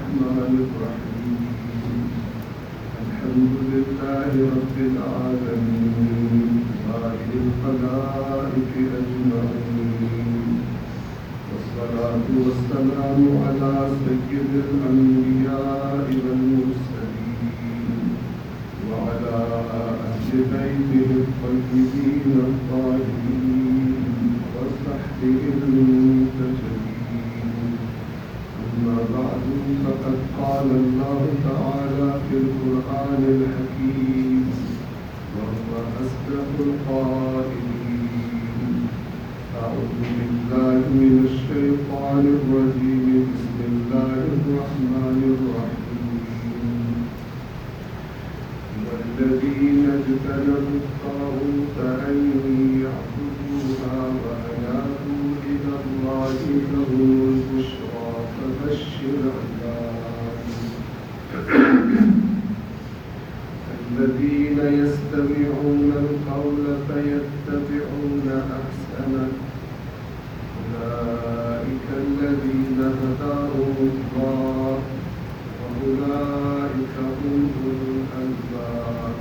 الرحمن الرحيم الحمد لله رب العالمين قائل الخلائق أجمعين والصلاة والسلام على سيد الأنبياء والمرسلين وعلى أهل بيته الطيبين الطاهرين وصحبه المنتجبين. أما بعد فقد قال الله تعالى في القرآن الحكيم وهو أصدق القائلين. أعوذ بالله من الشيطان الرجيم. بسم الله الرحمن الرحيم. والذين اجتنبوا الطاغوت أن يعبدوها وأنابوا إلى الله لهم البشرى فبشر عبادي الذين يستمعون القول فيتبعون أحسنه أولئك الذين هداهم الله وأولئك هم أولو الألباب.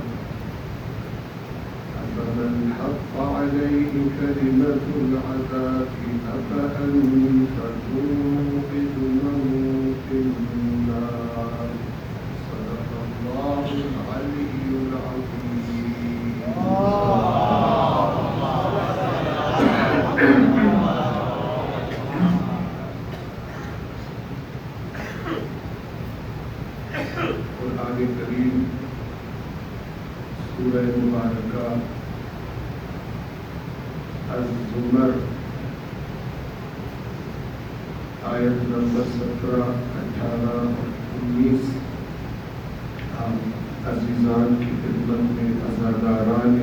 أفمن حق عليه كلمة العذاب أفأنت توقظ من في النار. صدق الله العلي العظيم. قرآن کریم سورہ مبارکہ الزمر آیت نمبر 17، 18 اور 19 ہم عزیزان کی خدمت میں عزاداران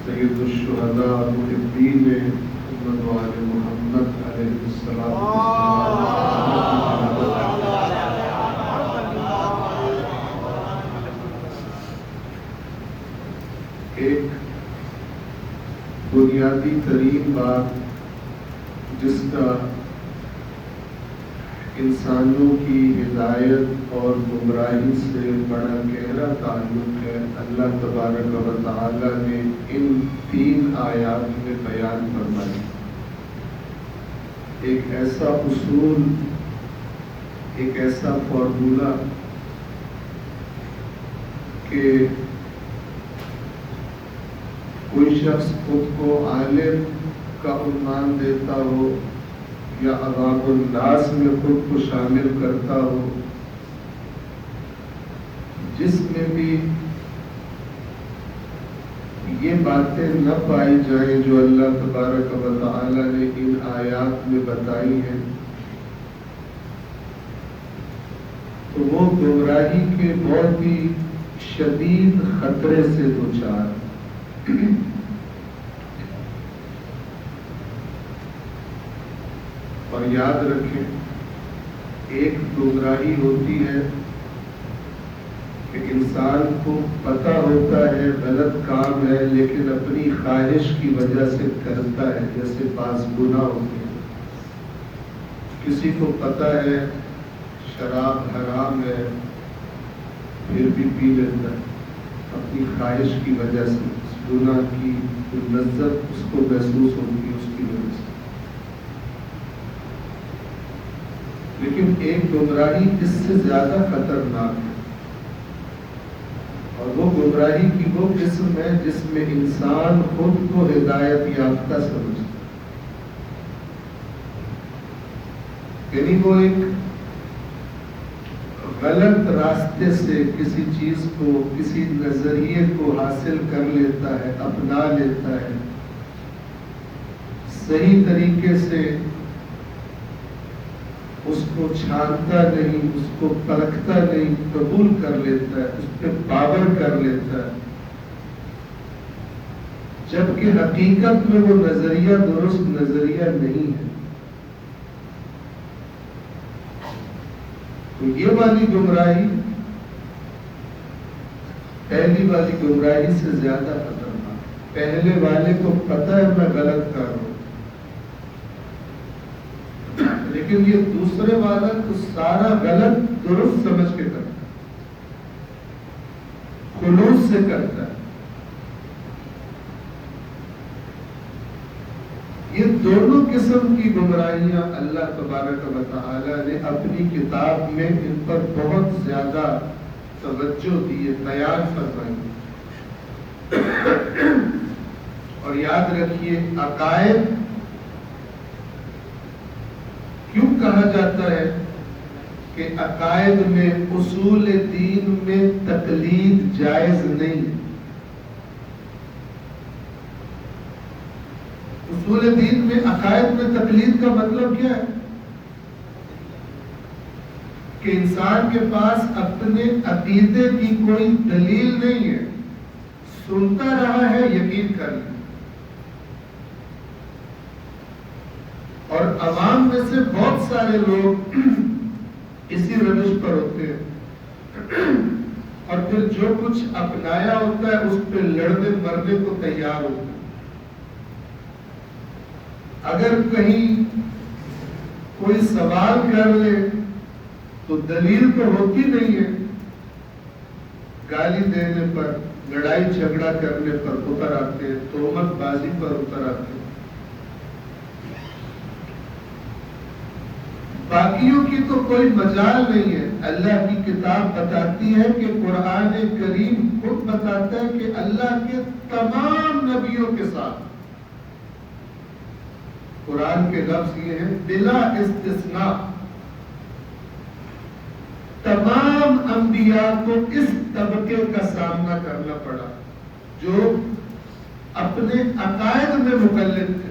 سید الشہداء محبین محمد و آل محمد علیہ السلام ایک بنیادی ترین بات جس کا انسانوں کی ہدایت اور گمراہی سے بڑا گہرا تعلق ہے، اللہ تبارک و تعالی نے ان 3 آیات میں بیان فرمائی. ایک ایسا اصول، ایک ایسا فارمولہ کہ کوئی شخص خود کو عالم کا عنوان دیتا ہو یا عوام الناس میں خود کو شامل کرتا ہو، جس میں بھی یہ باتیں نہ پائی جائیں جو اللہ تبارک و تعالی نے ان آیات میں بتائی ہیں، تو وہ گمراہی کے بہت ہی شدید خطرے سے دوچار. اور یاد رکھیں، ایک گمراہی ہوتی ہے کہ انسان کو پتہ ہوتا ہے غلط کام ہے لیکن اپنی خواہش کی وجہ سے کرتا ہے، جیسے بعض گناہ ہوتے ہیں. کسی کو پتہ ہے شراب حرام ہے پھر بھی پی لیتا ہے اپنی خواہش کی وجہ سے. گناہ کی لذت اس کو محسوس ہوتی ہے اس کی وجہ سے. لیکن ایک گمراہی اس سے زیادہ خطرناک ہے، اور وہ گمراہی کی وہ قسم ہے جس میں انسان خود کو ہدایت یافتہ سمجھتا ہے. یعنی وہ ایک غلط راستے سے کسی چیز کو، کسی نظریے کو حاصل کر لیتا ہے، اپنا لیتا ہے، صحیح طریقے سے اس کو چھانتا نہیں، اس کو پرکھتا نہیں، قبول کر لیتا ہے، اس پہ پاور کر لیتا ہے، جبکہ حقیقت میں وہ نظریہ درست نظریہ نہیں ہے. تو یہ والی گمراہی پہلی والی گمراہی سے زیادہ خطرناک. پہلے والے کو پتہ ہے میں غلط کر رہا ہوں، لیکن یہ دوسرے والا تو سارا غلط درست سمجھ کے کرتا ہے، خلوص سے کرتا ہے۔ یہ دونوں قسم کی گمراہیاں اللہ تبارک و تعالی نے اپنی کتاب میں ان پر بہت زیادہ توجہ دی ہے، بیان فرمائی۔ اور یاد رکھیے، عقائد کیوں کہا جاتا ہے کہ عقائد میں اصول دین میں تقلید جائز نہیں؟ اصول دین میں عقائد میں تقلید کا مطلب کیا ہے؟ کہ انسان کے پاس اپنے عقیدے کی کوئی دلیل نہیں ہے، سنتا رہا ہے، یقین کر لیا۔ اور عوام میں سے بہت سارے لوگ اسی روش پر ہوتے ہیں، اور پھر جو کچھ اپنایا ہوتا ہے اس پہ لڑنے مرنے کو تیار ہوتے ہیں۔ اگر کہیں کوئی سوال کر لے تو دلیل تو ہوتی نہیں ہے، گالی دینے پر، لڑائی جھگڑا کرنے پر اتر آتے ہیں، تہمت بازی پر اتر آتے ہیں۔ باقیوں کی تو کوئی مجال نہیں ہے۔ اللہ کی کتاب بتاتی ہے کہ قرآن کریم خود بتاتا ہے کہ اللہ کے تمام نبیوں کے ساتھ، قرآن کے لفظ یہ ہیں بلا استثناء، تمام انبیاء کو اس طبقے کا سامنا کرنا پڑا جو اپنے عقائد میں مقلد تھے۔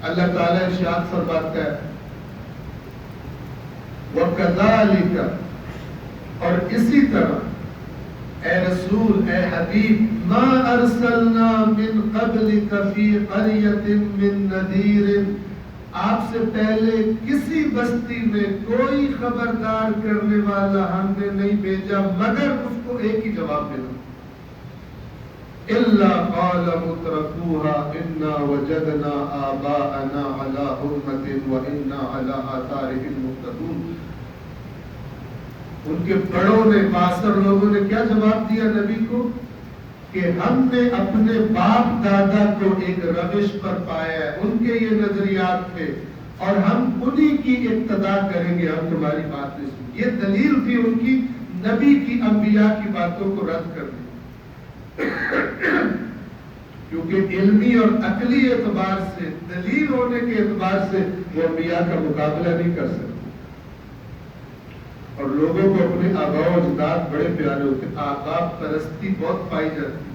اللہ تعالیٰ ارشاد فرماتا ہے وَكَذَلِكَ، اور اسی طرح اے رسول، اے حبیب، مَا أَرْسَلْنَا مِن قَبْلِكَ فِي قَرْيَةٍ مِّن نَذِيرٍ، آپ سے پہلے کسی بستی میں کوئی خبردار کرنے والا ہم نے نہیں بھیجا مگر اس کو ایک ہی جواب ملا، إِلَّا قَالَ مُتْرَفُوهَا إِنَّا وَجَدْنَا آبَاءَنَا عَلَىٰ أُمَّةٍ وَإِنَّا عَلَىٰ آثَارِهِمْ مُقْتَدُونَ۔ ان کے بڑوں نے، معاصر لوگوں نے کیا جواب دیا نبی کو؟ کہ ہم نے اپنے باپ دادا کو ایک روش پر پایا ہے، ان کے یہ نظریات تھے اور ہم انہی کی اقتدا کریں گے، ہم تمہاری بات نہیں سنیں۔ یہ دلیل تھی ان کی نبی کی، انبیاء کی باتوں کو رد کرنے، کیونکہ علمی اور عقلی اعتبار سے، دلیل ہونے کے اعتبار سے وہ انبیاء کا مقابلہ نہیں کر سکتے۔ اور لوگوں کو اپنے آباء و اجداد بڑے پیارے ہوتے ہیں، آباء پرستی بہت پائی جاتی ہے۔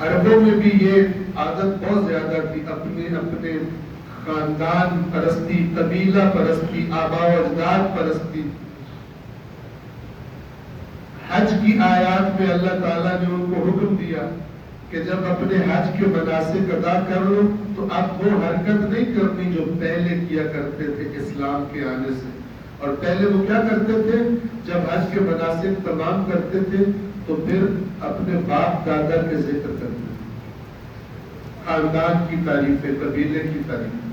عربوں میں بھی یہ عادت بہت زیادہ تھی، اپنے اپنے خاندان پرستی، قبیلہ پرستی، آباء و اجداد پرستی۔ حج کی آیات میں اللہ تعالیٰ نے ان کو حکم دیا کہ جب اپنے حج کے مناسک ادا کر لو تو اب وہ حرکت نہیں کرنی جو پہلے کیا کرتے تھے اسلام کے آنے سے۔ اور پہلے وہ کیا کرتے تھے؟ جب حج کے مناسک تمام کرتے تھے تو پھر اپنے باپ دادا کے ذکر کرتے تھے، خاندان کی تعریفیں، قبیلے کی تعریفیں۔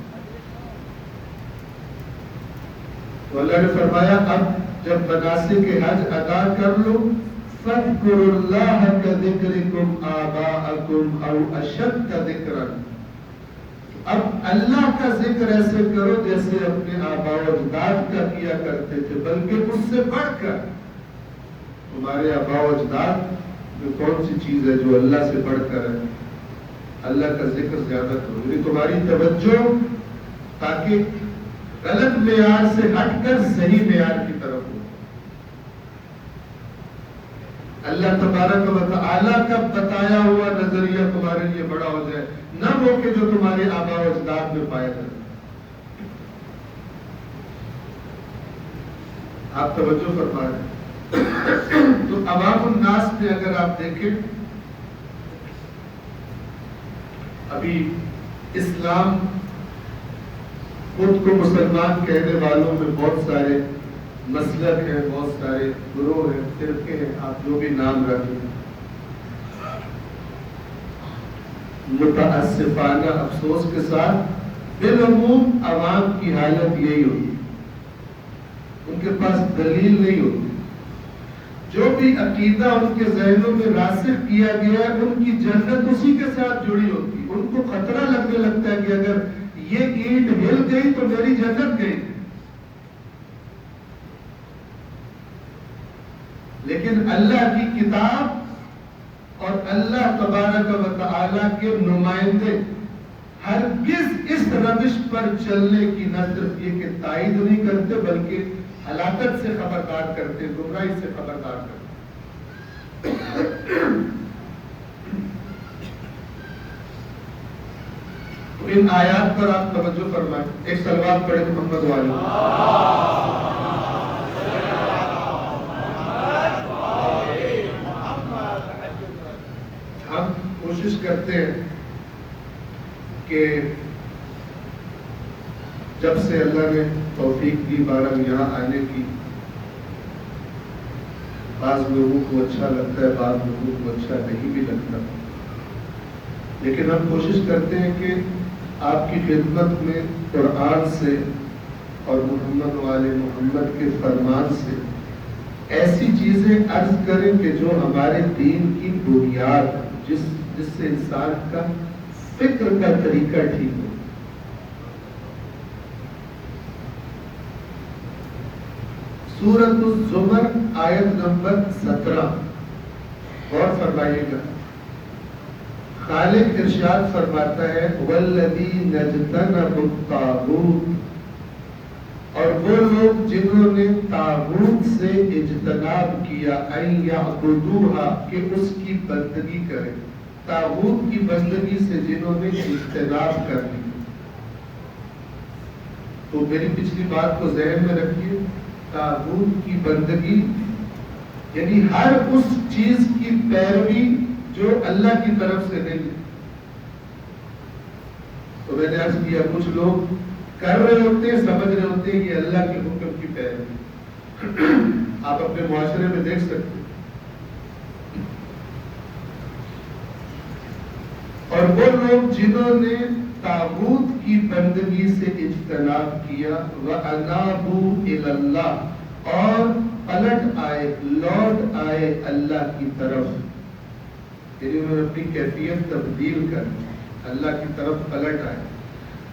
تو اللہ نے فرمایا اب جب مناسک حج ادا کر لو، فَاذْكُرُوا اللَّهَ كَذِكْرِكُمْ آبَاءَكُمْ أَوْ أَشَدَّ ذِكْرًا، اب اللہ کا ذکر ایسے کرو جیسے اپنے آباء و اجداد کا کیا کرتے تھے، بلکہ اس سے بڑھ کر۔ تمہارے آباء و اجداد میں کون سی چیز ہے جو اللہ سے بڑھ کر ہے؟ اللہ کا ذکر زیادہ کرو، یعنی تمہاری توجہ تاکہ غلط معیار سے ہٹ کر صحیح معیار کی طرف ہو۔ اللہ تبارک و تعالیٰ کا بتایا ہوا نظریہ تمہارے لیے بڑا ہو جائے، نہ وہ کہ جو تمہارے آباء و اجداد میں پایا جائے۔ آپ توجہ فرما رہے ہیں۔ تو عوام الناس میں اگر آپ دیکھیں، ابھی اسلام خود کو مسلمان کہنے والوں میں بہت سارے مسلک ہیں، بہت سارے گروہ ہیں، فرقے ہیں، آپ جو بھی نام رکھیں۔ متاسفانہ افسوس کے ساتھ بالعموم عوام کی حالت یہی ہوتی، ان کے پاس دلیل نہیں ہوتی، جو بھی عقیدہ ان کے ذہنوں میں راسخ کیا گیا ہے ان کی جنت اسی کے ساتھ جڑی ہوتی، ان کو خطرہ لگنے لگتا ہے کہ اگر یہ اینٹ ہل گئی تو میری جنت گئی۔ لیکن اللہ کی کتاب اور اللہ تبارک و تعالی کے نمائندے ہرگز اس روش پر چلنے کی نہ صرف یہ کہ تائید نہیں کرتے بلکہ ہلاکت سے خبردار کرتے، گمراہی سے خبردار کرتے۔ ان آیات پر آپ توجہ فرمائیں، ایک صلوات پڑھیں محمد والے۔ ہم کوشش کرتے ہیں کہ جب سے اللہ نے توفیق دی بارہ یہاں آنے کی، بعض لوگوں کو اچھا لگتا ہے، بعض لوگوں کو اچھا نہیں بھی لگتا، لیکن ہم کوشش کرتے ہیں کہ آپ کی خدمت میں قرآن سے اور محمد والے محمد کے فرمان سے ایسی چیزیں عرض کریں کہ جو ہمارے دین کی بنیاد، جس سے انسان کا فکر کا طریقہ ٹھیک ہو۔ سورۃ الزمر آیت نمبر 17 غور فرمائیے گا، خالق ارشاد فرماتا ہے والذین اجتنبوا الطاغوت، اور وہ لوگ جنہوں نے طاغوت سے اجتناب کیا، ان یعبدوہا، کہ اس کی بندگی کریں، طاغوت کی بندگی سے جنہوں نے اجتناب کر لی۔ تو میری پچھلی بات کو ذہن میں رکھیے، طاغوت کی بندگی یعنی ہر اس چیز کی پیروی جو اللہ کی طرف سے نہیں ہے۔ تو میں نے عرض کیا کچھ لوگ کر رہے ہوتے ہیں، سمجھ رہے ہوتے ہیں کہ اللہ کے حکم کی پیروی۔ آپ اپنے معاشرے میں دیکھ سکتے ہیں، اور وہ لوگ جنہوں نے طاغوت کی بندگی سے اجتناب کیا، وَأَنَابُوا إِلَى اللَّهِ، اور پلٹ آئے، لوٹ آئے اللہ کی طرف، یعنی انہوں نے اپنی کیفیت تبدیل کر اللہ کی طرف پلٹ آئے،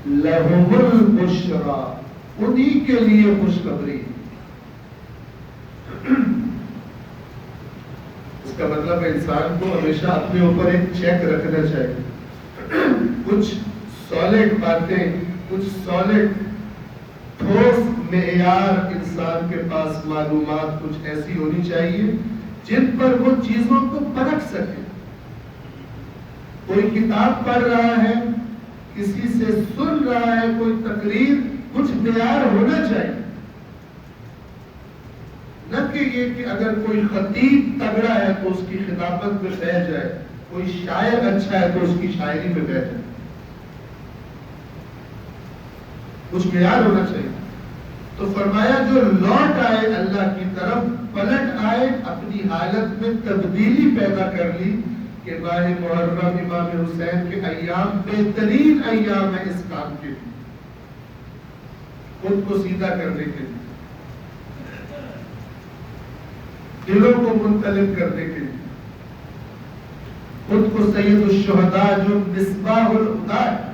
لَهُمُ الْبُشْرَى، انہی کے لیے خوشخبری۔ اس کا مطلب ہے انسان کو ہمیشہ اپنے اوپر ایک چیک رکھنا چاہیے، کچھ سالڈ باتیں، کچھ سالڈ ٹھوس معیار انسان کے پاس معلومات کچھ ایسی ہونی چاہیے جن پر وہ چیزوں کو پرکھ سکے۔ کوئی کتاب پڑھ رہا ہے، کسی سے سن رہا ہے کوئی تقریر، کچھ معیار ہونا چاہیے، نہ کہ یہ کہ اگر کوئی خطیب تگڑا ہے تو اس کی خطابت میں بہ جائے، کوئی شاعر اچھا ہے تو اس کی شاعری میں بہ جائے، کچھ معیار ہونا چاہیے۔ تو فرمایا جو لوٹ آئے اللہ کی طرف، پلٹ آئے، اپنی حالت میں تبدیلی پیدا کر لی کہ ماہ محرم امام حسین کے ایام بہترین ایام ہے اس کام کے لیے، خود کو سیدھا کرنے کے لیے، دلوں کو منقلب کرنے کے لیے، خود کو سید الشہداء جو مصباح الہدیٰ ہے،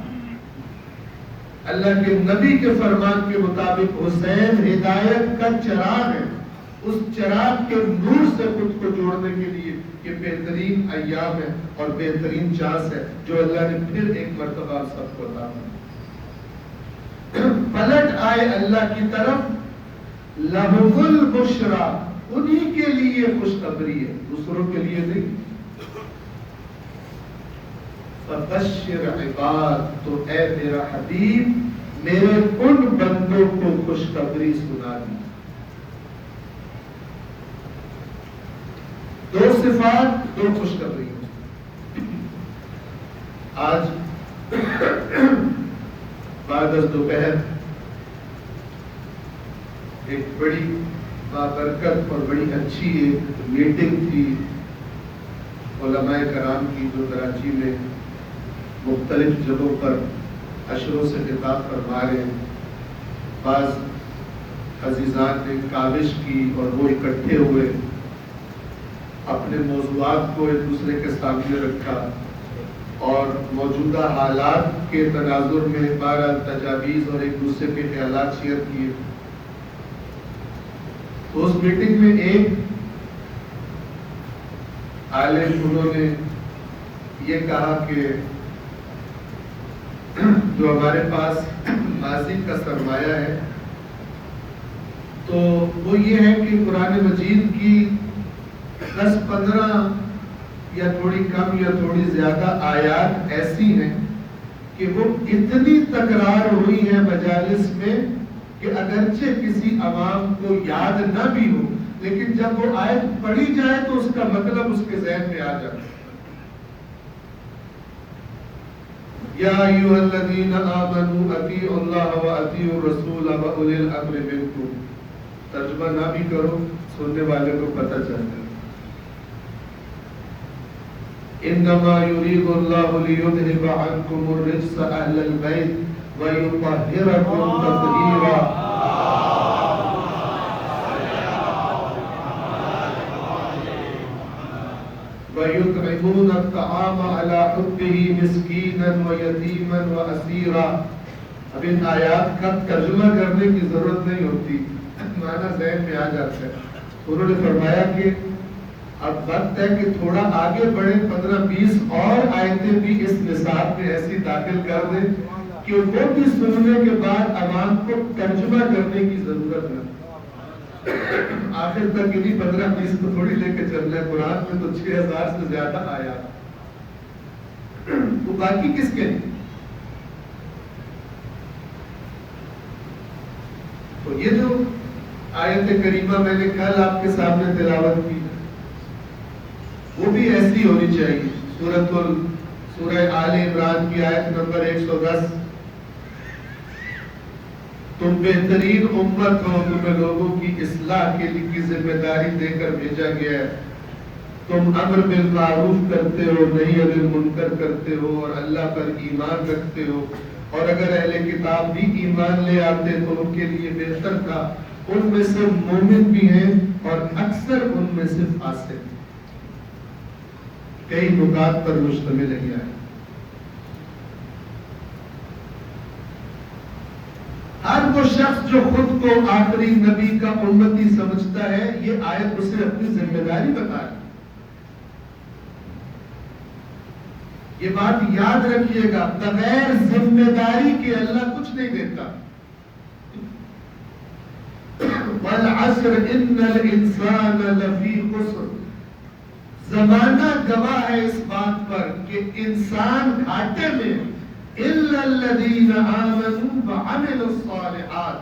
اللہ کے نبی کے فرمان کے مطابق حسین ہدایت کا چراغ ہے، اس چراغ کے نور سے خود کو جوڑنے کے لیے یہ بہترین ایام ہے اور بہترین چانس ہے جو اللہ نے پھر ایک مرتبہ سب کو عطا کی۔ پلٹ آئے اللہ کی طرف، لَهُمُ الْبُشْرَى، انہی کے لیے خوشخبری ہے، دوسروں کے لیے نہیں۔ فَبَشِّرْ عِبَادِ، تو اے میرا حبیب میرے ان بندوں کو خوشخبری سنا دی۔ دو صفات، دو خوشخبری۔ آج بعد از دوپہر ایک بڑی بابرکت اور بڑی اچھی ایک میٹنگ تھی علماء کرام کی جو کراچی میں مختلف جگہوں پر اشروں سے خطاب فرما رہے ہیں. بعض عزیزان نے کاوش کی اور وہ اکٹھے ہوئے اپنے موضوعات کو ایک دوسرے کے سامنے رکھا اور موجودہ حالات کے تناظر میں بہرحال تجاویز اور ایک دوسرے کے خیالات شیئر کیے. تو اس میٹنگ میں ایک عالم انہوں نے یہ کہا کہ جو ہمارے پاس ماضی کا سرمایہ ہے تو وہ یہ ہے کہ قرآن مجید کی 10-15 یا تھوڑی کم یا تھوڑی زیادہ آیات ایسی ہیں کہ وہ اتنی تکرار ہوئی ہے مجالس میں کہ اگرچہ کسی عوام کو یاد نہ بھی ہو لیکن جب وہ آیت پڑھی جائے تو اس کا مطلب اس کے ذہن میں آ جاتا ہے. یا ایھا الذین آمنوا اطیعوا اللہ واطیعوا الرسول واولی الامر منکم. ترجمہ نہ بھی کرو سننے والے کو پتہ چلتا ہے. انما یرید اللہ لیذھب عنکم الرجس اہل البیت ویطہرکم تطہیرا. وَيُطْعِمُونَ الطَّعَامَ عَلَى حُبِّهِ مِسْكِينًا وَيَتِيمًا وَأَسِيرًا. اب ان آیات کا ترجمہ کرنے کی ضرورت نہیں ہوتی، معنی ذہن میں آ جاتا ہے. انہوں نے فرمایا کہ اب وقت ہے کہ تھوڑا آگے بڑھے، 15-20 اور آیتیں بھی اس نصاب میں ایسی داخل کر دیں کہ وہ بھی سننے کے بعد عوام کو ترجمہ کرنے کی ضرورت نہ. آخر تک انہی 15-20 کو تھوڑی لے کے چلنا ہے. قرآن میں تو 6000 سے زیادہ آیا تو باقی کس کے ہیں؟ تو یہ جو آیت کریمہ میں نے کل آپ کے سامنے تلاوت کی وہ بھی ایسی ہونی چاہیے. سورہ آل عمران کی آیت نمبر 110. تم بہترین امت ہو، تمہیں لوگوں کی اصلاح کے لیے ذمہ داری دے کر بھیجا گیا ہے. تم امر بالمعروف کرتے ہو، نہی عن المنکر کرتے ہو اور اللہ پر ایمان رکھتے ہو. اور اگر اہل کتاب بھی ایمان لے آتے تو ان کے لیے بہتر تھا. ان میں سے مومن بھی ہیں اور اکثر ان میں سے فاسق. کئی نکات پر مشتمل ہے یہ آیت. ہر وہ شخص جو خود کو آخری نبی کا امتی سمجھتا ہے یہ آیت اسے اپنی ذمہ داری بتا رہی. یہ بات یاد رکھیے گا، بغیر ذمہ داری کے اللہ کچھ نہیں دیتا. وَالْعَصْرِ إِنَّ الْإِنسَانَ لَفِي خُسْرٍ. زمانہ گواہ ہے اس بات پر کہ انسان گھاٹے میں. إِلَّا الَّذِينَ آمَنُوا وَعَمِلُوا الصَّالِحَاتِ.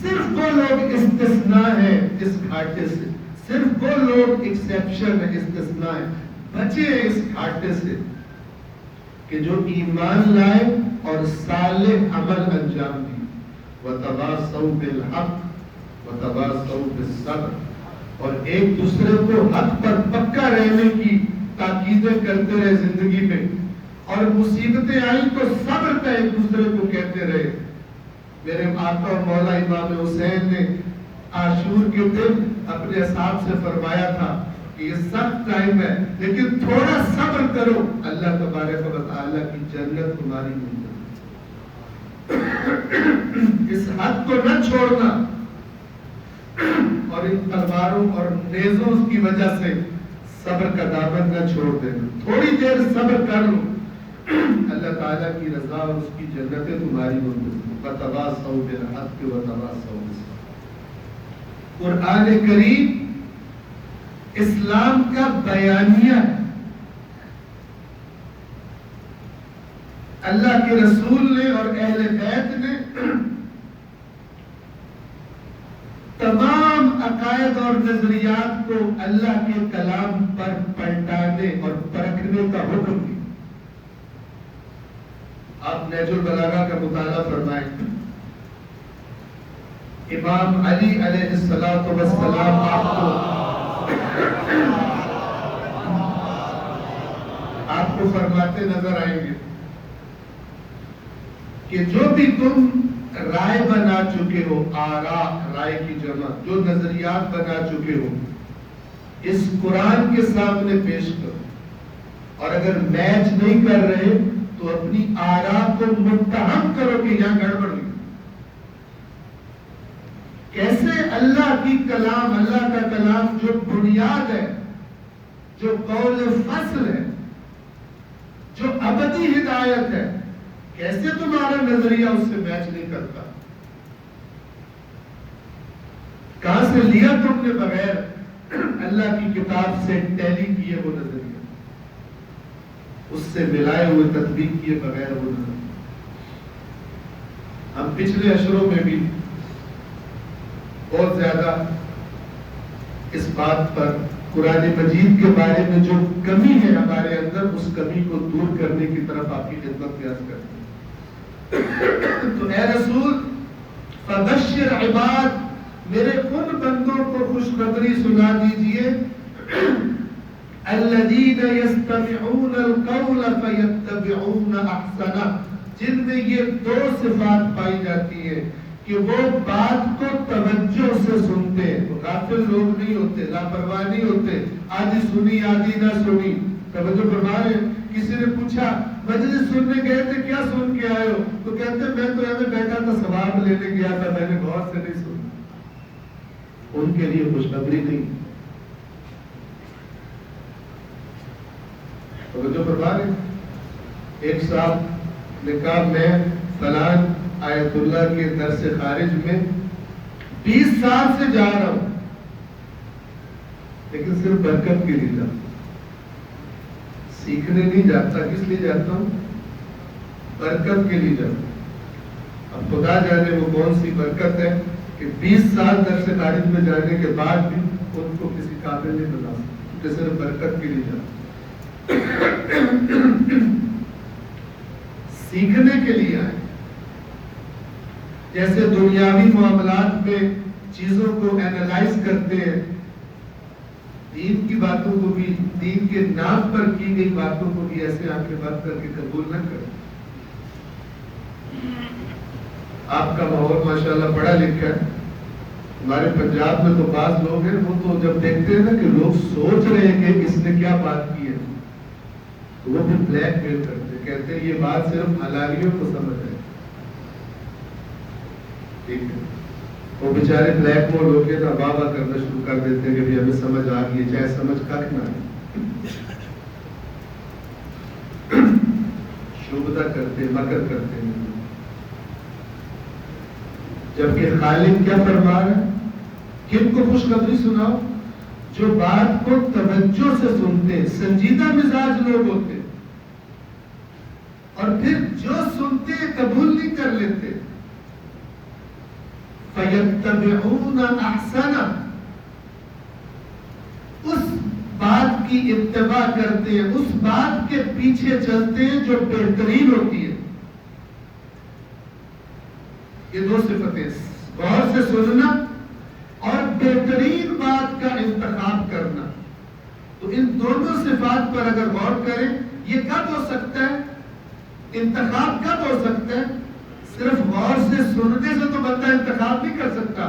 صرف وہ لوگ استثناء ہیں اس گھاٹے سے، صرف وہ لوگ ایکسیپشن ہے، استثناء ہے، بچے ہیں اس گھاٹے سے کہ جو ایمان لائے اور صالح عمل انجام دی. وَتَوَاصَوْا بِالْحَقِّ وَتَوَاصَوْا بِالصَّبْرِ. اور ایک دوسرے کو حق پر پکا رہنے کی تاکیدیں کرتے رہے زندگی میں، اور مصیبتیں آئیں تو صبر کا ایک دوسرے کو کہتے رہے. میرے آقا اور مولا امام حسین نے عاشور کے دن اپنے اصحاب سے فرمایا تھا کہ یہ سخت ٹائم ہے لیکن تھوڑا صبر کرو، اللہ تبارک و تعالیٰ کی جنت تمہاری مل جائے. اس حد کو نہ چھوڑنا اور ان تلواروں اور نیزوں کی وجہ سے صبر کا دامن نہ چھوڑ دینا. تھوڑی دیر صبر کر لو، اللہ تعالیٰ کی رضا اور اس کی جنتیں تمہاری منتظر. وَتَوَاصَوْا بِالْحَقِّ وَتَوَاصَوْا بِالصَّبْرِ. قرآن کریم اسلام کا بیانیہ ہے. اللہ کے رسول نے اور اہل بیت نے تمام عقائد اور نظریات کو اللہ کے کلام پر پلٹانے اور پرکھنے کا حکم دیا. آپ نہج البلاغہ کا مطالعہ فرمائیں. امام علی علیہ السلام آپ کو فرماتے نظر آئیں گے کہ جو بھی تم رائے بنا چکے ہو، آرا رائے کی جمع، جو نظریات بنا چکے ہو، اس قرآن کے سامنے پیش کرو، اور اگر میچ نہیں کر رہے تو اپنی آرا کو متہم کرو کہ یہاں گڑبڑ ہوئی۔ کیسے اللہ کی کلام، اللہ کا کلام جو بنیاد ہے، جو قول فصل ہے، جو ابدی ہدایت ہے، کیسے تمہارا نظریہ اس سے میچ نہیں کرتا؟ کہاں سے لیا تم نے بغیر اللہ کی کتاب سے ٹیلی کیے وہ نظریہ، اس سے ملائے ہوئے تطبیق کیے بغیر وہ نظریہ؟ ہم پچھلے اشروں میں بھی بہت زیادہ اس بات پر قرآن مجید کے بارے میں جو کمی ہے ہمارے اندر، اس کمی کو دور کرنے کی طرف آپ کی خدمت پیاس کرتے ہیں۔ تو اے رسول، فبشر عباد، میرے ان بندوں کو خوشخبری سنا دیجئے، الذین یستمعون القول فیتبعون احسنہ، جن میں یہ دو صفات پائی جاتی ہے کہ وہ بات کو توجہ سے سنتے ہیں، وہ غافل لوگ نہیں ہوتے، لاپرواہ نہیں ہوتے، آدھی سنی آدھی نہ سنی، توجہ فرما رہے ہیں۔ کسی نے پوچھا مجلس سننے گئے تھے کیا سن کے آئے ہو؟ تو کہتے میں تو یہاں بیٹھا تھا، ثواب لینے گیا تھا، میں نے غور سے نہیں سنا۔ ان کے لیے خوشخبری نہیں، توجہ فرما رہے ہیں۔ ایک صاحب نے کہا میں فلان آیت اللہ کے درس خارج میں 20 سال سے جا رہا ہوں، لیکن صرف برکت کے لیے جاتا ہوں، سیکھنے نہیں جاتا۔ کس لیے جاتا ہوں؟ برکت کے لیے جاتا ہوں۔ اب خدا جانے وہ کون سی برکت ہے کہ 20 سال درس خارج میں جانے کے بعد بھی ان کو کسی قابل نہیں بنا سکتے، کہ صرف برکت کے لیے جاتا ہوں۔ سیکھنے کے لیے آئے، جیسے دنیاوی معاملات میں چیزوں کو اینالائز کرتے ہیں، دین کی باتوں کو بھی، دین کے نام پر کی گئی باتوں کو بھی ایسے آنکھیں بند کر کے قبول نہ کریں۔ آپ کا ماحول ماشاءاللہ پڑھا لکھا ہے، ہمارے پنجاب میں تو بعض لوگ ہیں، وہ تو جب دیکھتے ہیں نا کہ لوگ سوچ رہے ہیں کہ اس نے کیا بات کی ہے، تو وہ بھی بلیک میل کرتے، کہتے ہیں یہ بات صرف حلالیوں کو سمجھ ہے۔ ٹھیک ہے، وہ بیچارے بلیک مول ہو کے واہ واہ کرنا شروع کر دیتے ہیں کہ بھی ہمیں سمجھ آ گئی، چاہے سمجھ کک نہ آئے، شبدہ کرتے، مکر کرتے ہیں۔ جبکہ خالق کیا فرما رہا ہے؟ کن کو خوشخبری سناؤ؟ جو بات کو توجہ سے سنتے، سنجیدہ مزاج لوگ ہوتے، اور پھر جو سنتے قبول نہیں کر لیتے۔ فَيَتَّبِعُونَ أَحْسَنَ، اس بات کی اتباع کرتے ہیں، اس بات کے پیچھے چلتے ہیں جو بہترین ہوتی ہے۔ یہ دو صفتیں، غور سے سننا اور بہترین بات کا انتخاب کرنا۔ تو ان دونوں صفات پر اگر غور کریں، یہ کب ہو سکتا ہے؟ انتخاب کب ہو سکتا ہے؟ صرف غور سے سننے سے تو بندہ انتخاب نہیں کر سکتا۔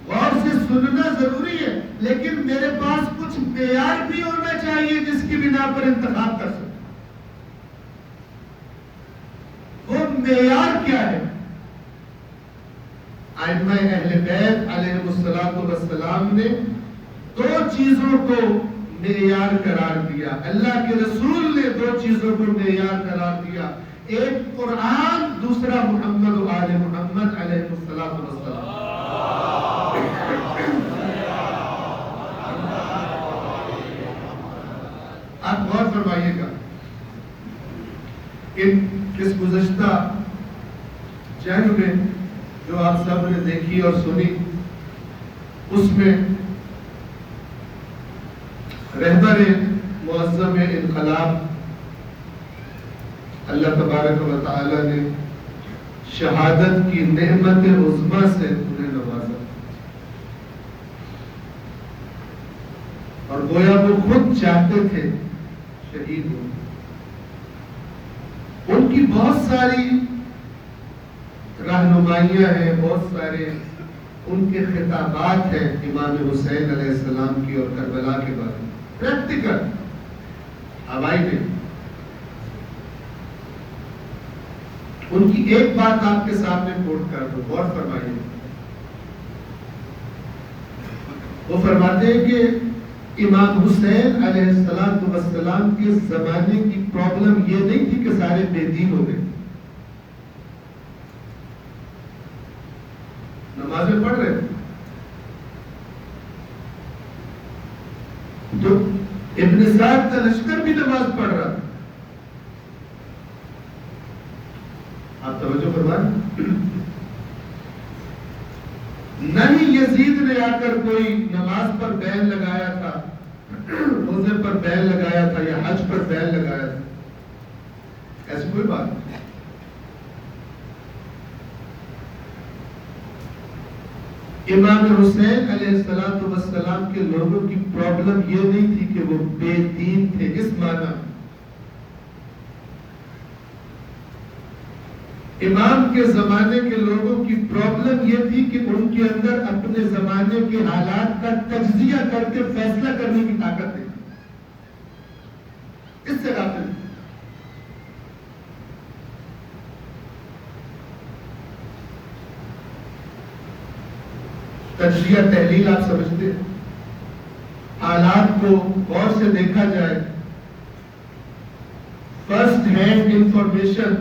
غور سے سننا ضروری ہے، لیکن میرے پاس کچھ معیار بھی ہونا چاہیے جس کی بنا پر انتخاب کر سکتا۔ وہ معیار کیا ہے؟ ائمہ اہل بیت علیہ السلام نے دو چیزوں کو معیار قرار دیا، اللہ کے رسول نے دو چیزوں کو معیار قرار دیا، ایک قرآن، دوسرا محمد و آل محمد علیہ السلام۔ آپ غور فرمائیے گا، اس گزشتہ جنگ میں جو آپ سب نے دیکھی اور سنی، اس میں رہبر معظم انقلاب اللہ تبارک و تعالی نے شہادت کی نعمت عظمیٰ سے انہیں نوازا، اور گویا وہ خود چاہتے تھے شہید ہو۔ ان کی بہت ساری رہنمائیاں ہیں، بہت سارے ان کے خطابات ہیں امام حسین علیہ السلام کی اور کربلا کے بارے میں، پریکٹیکل ہوائی میں۔ ان کی ایک بات آپ کے سامنے کوٹ کر دو، غور فرمائیے۔ وہ فرماتے ہیں کہ امام حسین علیہ السلام کے زمانے کی پرابلم یہ نہیں تھی کہ سارے بے دین ہو گئے، نمازیں پڑھ رہے تو ابن سعد کا لشکر بھی نماز پڑھ رہا تھا۔ آپ توجہ فرمائیں، نہ ہی یزید نے آ کر کوئی نماز پر بین لگایا تھا، روزے پر بین لگایا تھا یا حج پر بین لگایا تھا، ایسی کوئی بات نہیں۔ امام حسین علیہ السلام کے لوگوں کی پرابلم یہ نہیں تھی کہ وہ بے دین تھے اس معنی۔ امام کے زمانے کے لوگوں کی پرابلم یہ تھی کہ ان کے اندر اپنے زمانے کے حالات کا تجزیہ کر کے فیصلہ کرنے کی طاقت ہے، اس سے غافل۔ تجزیہ تحلیل آپ سمجھتے ہیں، حالات کو غور سے دیکھا جائے، فرسٹ ہینڈ انفارمیشن،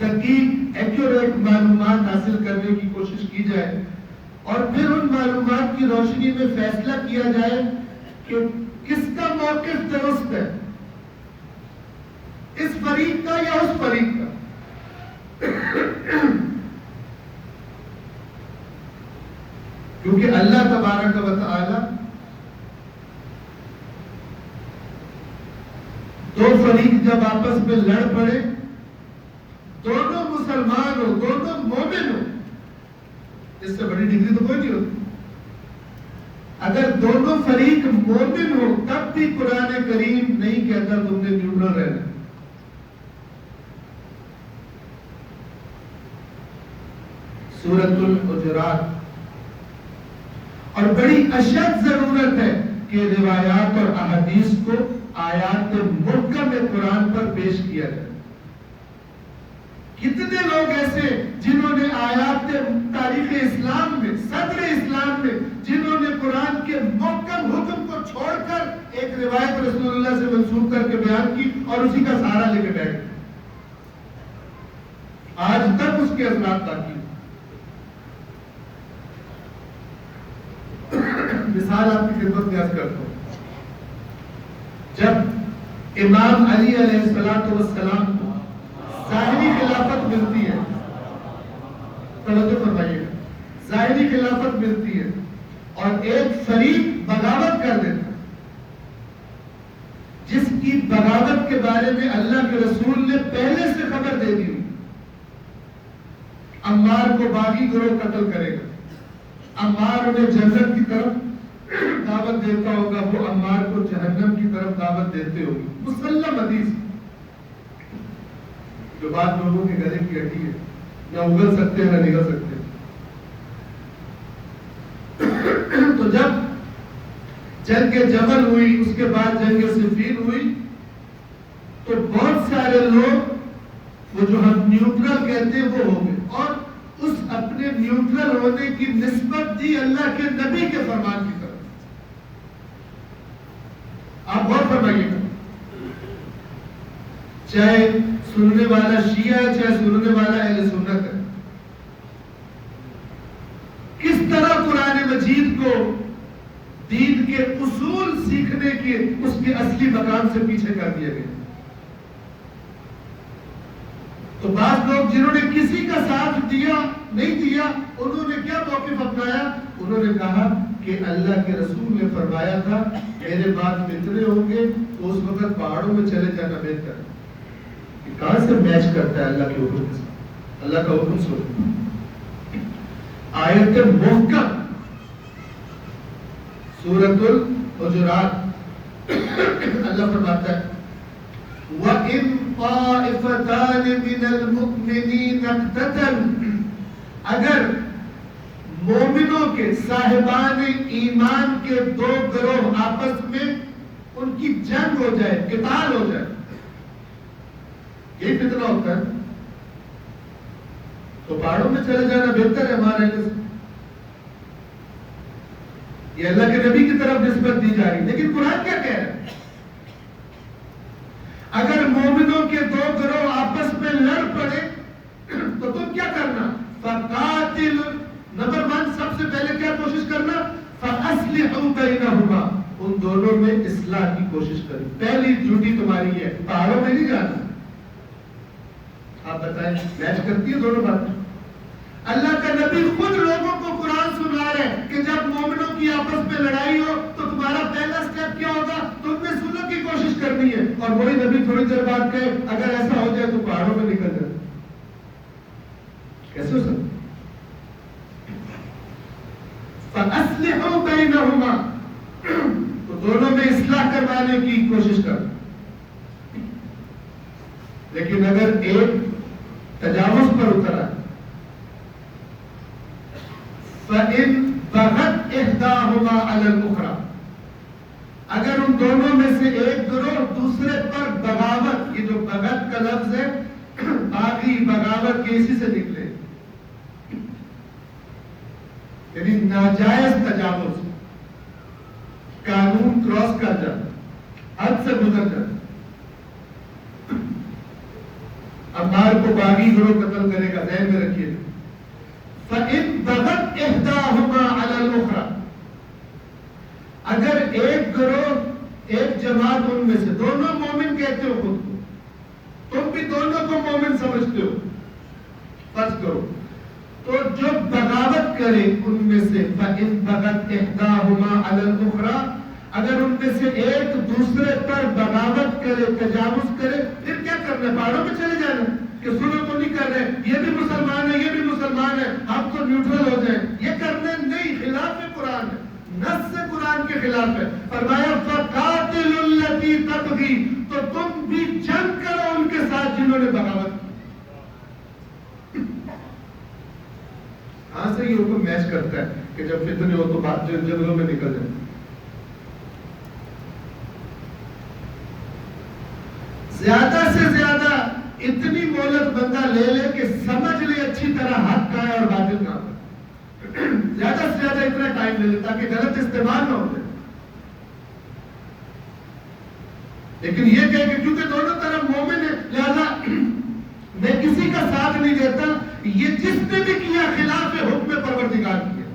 دقیق ایکوریٹ معلومات حاصل کرنے کی کوشش کی جائے اور پھر ان معلومات کی روشنی میں فیصلہ کیا جائے کہ کس کا موقف درست ہے، اس فریق کا یا اس فریق کا۔ کیونکہ اللہ تبارک و تعالی دو فریق جب آپس میں لڑ پڑے، دونوں مسلمان ہو، دونوں مومن ہو، اس سے بڑی ڈگری تو کوئی نہیں ہوتی۔ اگر دونوں فریق مومن ہو تب بھی قرآن کریم نہیں کہتا تم نے نیوٹرل رہنا۔ سورۃ الحجرات۔ اور بڑی اشد ضرورت ہے کہ روایات اور احادیث کو آیات محکم قرآن پر پیش کیا جائے۔ کتنے لوگ ایسے جنہوں نے آیات تاریخ اسلام میں، صدر اسلام میں، جنہوں نے قرآن کے محکم حکم کو چھوڑ کر ایک روایت رسول اللہ سے منسوخ کر کے بیان کی اور اسی کا سہارا لے کے بیٹھ گئے، آج تک اس کے اثرات باقی ہیں۔ مثال آپ کی خدمت میں عرض کرتا ہوں، جب امام علی علیہ السلام کو ظاہری خلافت ملتی ہے، توجہ فرمائیے گا، ظاہری خلافت ملتی ہے اور ایک فریق بغاوت کر دیتا ہے، جس کی بغاوت کے بارے میں اللہ کے رسول نے پہلے سے خبر دے دی، عمار کو باغی گروہ قتل کرے گا، عمار انہیں جنت کی طرف دعوت دیتا ہوگا، وہ عمار کو جہنم کی طرف دعوت دیتے ہوگی، مسلم حدیث جو بات لوگوں کے گلے کی ہڈی ہے، نہ اگل سکتے ہیں نہ نگل سکتے ہیں۔ تو جب جنگ جمل ہوئی، اس کے بعد جنگ صفین ہوئی، تو بہت سارے لوگ وہ جو ہم نیوٹرل کہتے ہیں وہ ہو گئے اور اس اپنے نیوٹرل ہونے کی نسبت دی اللہ کے نبی کے فرمان کی طرف۔ آپ غور فرمائیے گا، چاہے سننے والا شیعہ ہے چاہے سننے والا اہل سنت ہے، کس طرح قرآن مجید کو دین کے اصول سیکھنے کے اس کے اصلی مقام سے پیچھے کر دیا گیا۔ تو بعض لوگ جنہوں نے کسی کا ساتھ دیا نہیں دیا، انہوں نے کیا موقف اپنایا؟ انہوں نے کہا کہ اللہ کے رسول نے فرمایا تھا میرے بعد فتنے ہوں گے تو اس وقت پہاڑوں میں چلے جانا بہتر ہے۔ کہاں سے میچ کرتا ہے اللہ کے حکم کے ساتھ؟ اللہ کا حکم سنو، آیت محکم سورۃ الحجرات، اللہ فرماتا ہے وَإِن طَائِفَتَانِ مِنَ الْمُؤْمِنِينَ اقْتَتَلُوا اگر مومنوں کے صاحبان ایمان کے دو گروہ آپس میں ان کی جنگ ہو جائے، قتال ہو جائے، یہ فتنہ ہوتا ہے، تو پہاڑوں میں چلے جانا بہتر ہے ہمارے لیے۔ یہ اللہ کے نبی کی طرف نسبت دی جا رہی، لیکن قرآن کیا کہہ رہا ہے؟ اگر مومنوں کے دو گروہ آپس میں لڑ پڑے تو تم کیا کرنا؟ فقاتل، نمبر 1 سب سے پہلے کیا کوشش کرنا؟ فاصلحوا بینہما، ان دونوں میں اصلاح کی کوشش کریں۔ پہلی ڈیوٹی تمہاری ہے، پہاڑوں میں نہیں جانا۔ آپ بتائیں میچ کرتی ہے دونوں باتیں؟ اللہ کا نبی خود لوگوں کو قرآن سنا رہے ہیں کہ جب مومنوں کی آپس میں لڑائی ہو تو تمہارا پہلا سٹیپ کیا ہوگا؟ تم نے سلح کی کوشش کرنی ہے، اور وہی نبی تھوڑی دیر بعد کہے اگر ایسا ہو جائے تو پہاڑوں میں نکل جائے، کیسے ہو سکتا؟ فَأَصْلِحُوا بَيْنَهُمَا، تو دونوں میں اصلاح کروانے کی کوشش کر۔ لیکن اگر ایک تجاوز پر اترا، فَإِن بَغَتْ إِحْدَاهُمَا عَلَى الْأُخْرَى، اگر ان دونوں میں سے ایک گروہ دوسرے پر بغاوت، یہ جو بغت کا لفظ ہے باغی بغاوت کے اسی سے نکلے، یعنی ناجائز تجاوز، قانون کراس کر جانا، حد سے گزر جانا۔ عمار کو باغی گروہ قتل کرے گا، ذہن میں رکھیے۔ فَإِن بَغَتْ إِحْدَاهُمَا عَلَى الْأُخْرَى، اگر ایک گروہ، ایک جماعت ان میں سے، دونوں مومن کہتے ہو خود کو، تم بھی دونوں کو مومن سمجھتے ہو، فرض کرو، تو جو بغاوت کرے ان میں سے، فَإِن بَغَتْ إِحْدَاهُمَا عَلَى الْأُخْرَى، اگر ان میں سے ایک دوسرے پر بغاوت کرے، تجاوز کرے، پھر کیا کرنا ہے؟ پہاڑوں میں چلے جانا کہ سنو تو نہیں کر رہے، یہ بھی مسلمان ہے، یہ بھی مسلمان ہے، ہم تو نیوٹرل ہو جائیں، یہ کرنے نہیں، خلاف قرآن ہے، نص سے قرآن کے خلاف ہے۔ فرمایا فَقَاتِلُوا الَّتِي تَبْغِي، تو تم بھی جنگ کرو ان کے ساتھ جنہوں نے بغاوت کی۔ ہاں سے یہ حکم میچ کرتا ہے کہ جب فتنے ہو تو بات جنگلوں میں نکل جائے۔ زیادہ سے زیادہ اتنی مہلت بندہ لے لے کہ سمجھ لے اچھی طرح حق کا ہے اور باطل کا ہے، زیادہ سے زیادہ اتنا ٹائم لے لے تاکہ غلط استعمال نہ ہو جائے۔ لیکن یہ کہے کہ کیونکہ دونوں طرف مومن ہے لہذا میں کسی کا ساتھ نہیں دیتا، یہ جس نے بھی کیا خلاف حکم پروردگار کیا،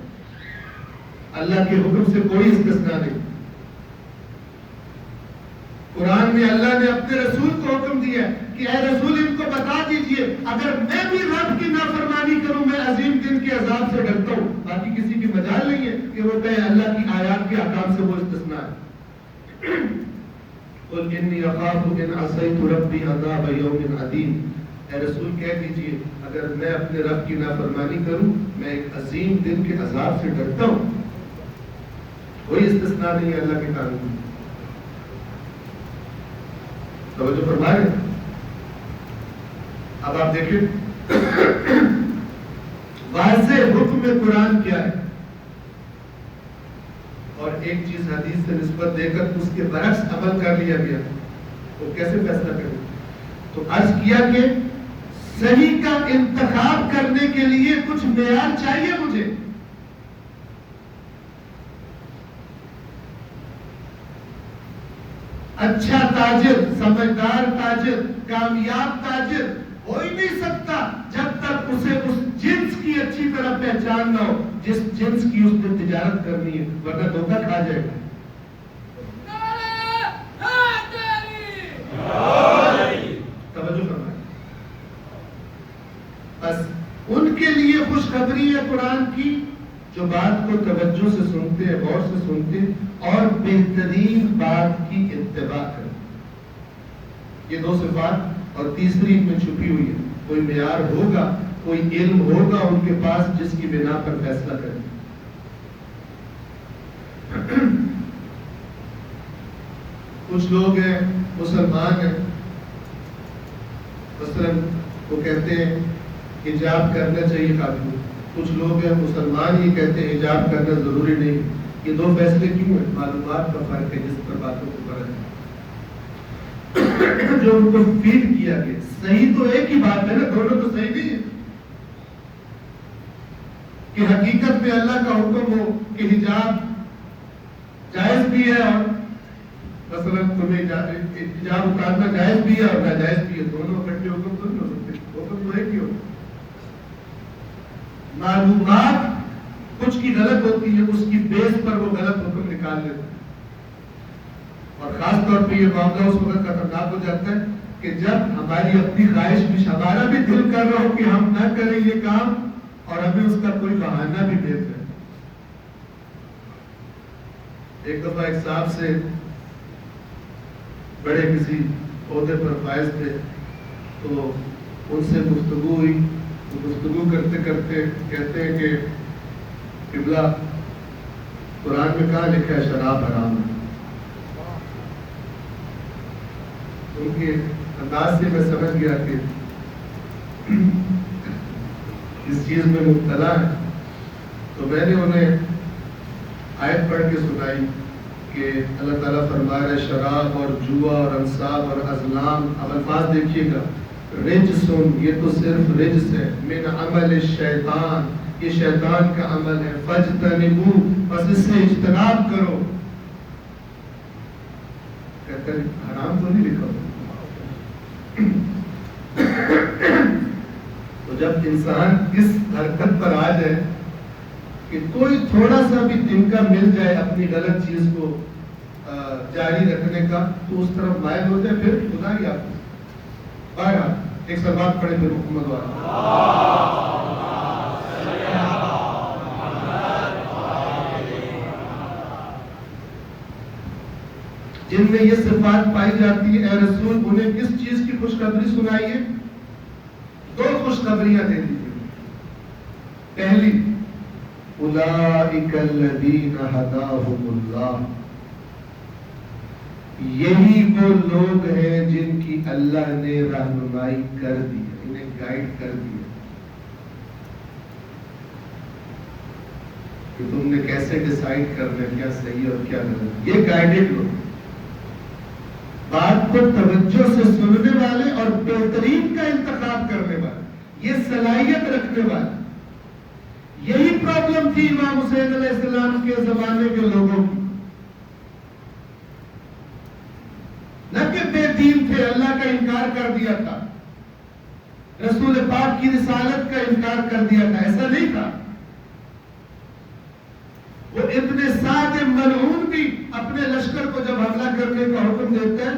اللہ کے حکم سے کوئی استثناء نہیں۔ قرآن میں اللہ نے اپنے رسول کو حکم دیا کہ اے رسول ان کو بتا دیجئے اگر میں بھی رب کی نافرمانی کروں میں عظیم دن کے عذاب سے ڈرتا ہوں۔ باقی کسی کی مجال نہیں ہے کہ وہ کہے اللہ کی آیات کے احکام سے وہ استثناء ہے۔ قل انی اخاف ان عصیت ربی عذاب یوم عظیم، اے رسول کہہ دیجئے اگر میں اپنے رب کی نافرمانی کروں میں ایک عظیم دن کے عذاب سے ڈرتا ہوں۔ کوئی استثناء نہیں ہے اللہ کے قانون میں۔ توجہ فرمائے۔ اب آپ دیکھیں واضح حکم قرآن کیا ہے، اور ایک چیز حدیث سے نسبت دے کر اس کے برعکس عمل کر لیا گیا، تو کیسے فیصلہ کریں؟ تو عرض کیا کہ صحیح کا انتخاب کرنے کے لیے کچھ معیار چاہیے مجھے۔ اچھا تاجر، سمجھدار تاجر، کامیاب تاجر ہو ہی نہیں سکتا جب تک اسے اس جنس کی اچھی طرح پہچان نہ ہو جس جنس کی اس نے تجارت کرنی ہے، ورنہ دھوکہ کھا جائے گا۔ توجہ فرمائیں۔ بس ان کے لیے خوشخبری ہے قرآن کی جو بات کو توجہ سے سنتے ہیں، غور سے سنتے ہیں اور بہترین بات کی اتباع کریں۔ یہ دو صفات، اور تیسری ان میں چھپی ہوئی ہے، کوئی معیار ہوگا، کوئی علم ہوگا ان کے پاس جس کی بنا پر فیصلہ کریں۔ کچھ لوگ ہیں مسلمان ہیں، مثلا وہ کہتے ہیں حجاب کرنا چاہیے خاتون، کچھ لوگ ہیں مسلمان یہ کہتے ہیں حجاب کرنا ضروری نہیں. یہ دو فیصلے کیوں ہیں؟ معلومات کا فرق ہے جس پر باتوں کو فرق ہے جو ان کو فیڈ کیا گیا. صحیح تو ایک ہی بات ہے نا, دونوں تو صحیح نہیں ہے کہ حقیقت میں اللہ کا حکم ہو کہ حجاب جائز بھی ہے اور مثلا تمہیں حجاب اتارنا جائز بھی ہے اور ناجائز بھی ہے. دونوں اکٹھے حکم تو نہیں ہو سکتے, حکم تو ایک ہی ہو. معلومات کچھ کی غلط ہوتی ہے, اس کی بیس پر وہ غلط حکم نکال لیتے ہیں. اور خاص طور پہ یہ معاملہ اس وقت خطرناک ہو جاتا ہے کہ جب ہماری اپنی خواہش بھی, ہمارا بھی دل کر رہا ہو کہ ہم نہ کریں یہ کام اور ہمیں اس کا کوئی بہانہ بھی دے دیں. ایک دفعہ ایک صاحب سے بڑے کسی عہدے پر فائز تھے, تو ان سے گفتگو ہوئی. گفتگو کرتے کرتے کہتے ہیں کہ قبلہ قرآن میں کہاں لکھا ہے شراب حرام ہے. ان کے انداز سے میں سمجھ گیا کہ اس چیز میں مبتلا ہے. تو میں نے انہیں آیت پڑھ کے سنائی کہ اللہ تعالیٰ فرما رہا ہے شراب اور جوا اور انصاب اور ازلام. اب الفاظ دیکھیے گا, رجسن, یہ تو صرف رجس ہے, من عمل الشیطان, یہ شیطان کا عمل ہے, فجتنبو, بس اس سے اجتناب کرو. کہتے ہیں حرام تو نہیں لکھا. تو جب انسان اس حرکت پر آ جائے کہ کوئی تھوڑا سا بھی تنکا مل جائے اپنی غلط چیز کو جاری رکھنے کا, تو اس طرف مائل ہو جائے, پھر خدا ہی آپ کو. بہرحال ایک سلوات پڑھے پھر حکومت والا. جن میں یہ صفات پائی جاتی ہے, اے رسول انہیں کس چیز کی خوشخبری سنائیے؟ دو خوشخبریاں دے دیجیے. پہلی, اولئک الذین ھداھم اللہ, یہی وہ لوگ ہیں جن کی اللہ نے رہنمائی کر دی ہے, انہیں گائیڈ کر دیا کہ تم نے کیسے ڈیسائیڈ کرنا ہے کیا صحیح اور کیا غلط. یہ گائیڈڈ لوگ, بات کو توجہ سے سننے والے اور بہترین کا انتخاب کرنے والے, یہ صلاحیت رکھنے والے. یہی پرابلم تھی امام حسین علیہ السلام کے زمانے کے لوگوں کی. نہ کہ بے دین تھے, اللہ کا انکار کر دیا تھا, رسول پاک کی رسالت کا انکار کر دیا تھا, ایسا نہیں تھا. وہ ابن سعد ملعون بھی اپنے لشکر کو جب حملہ کرنے کا حکم دیتے ہیں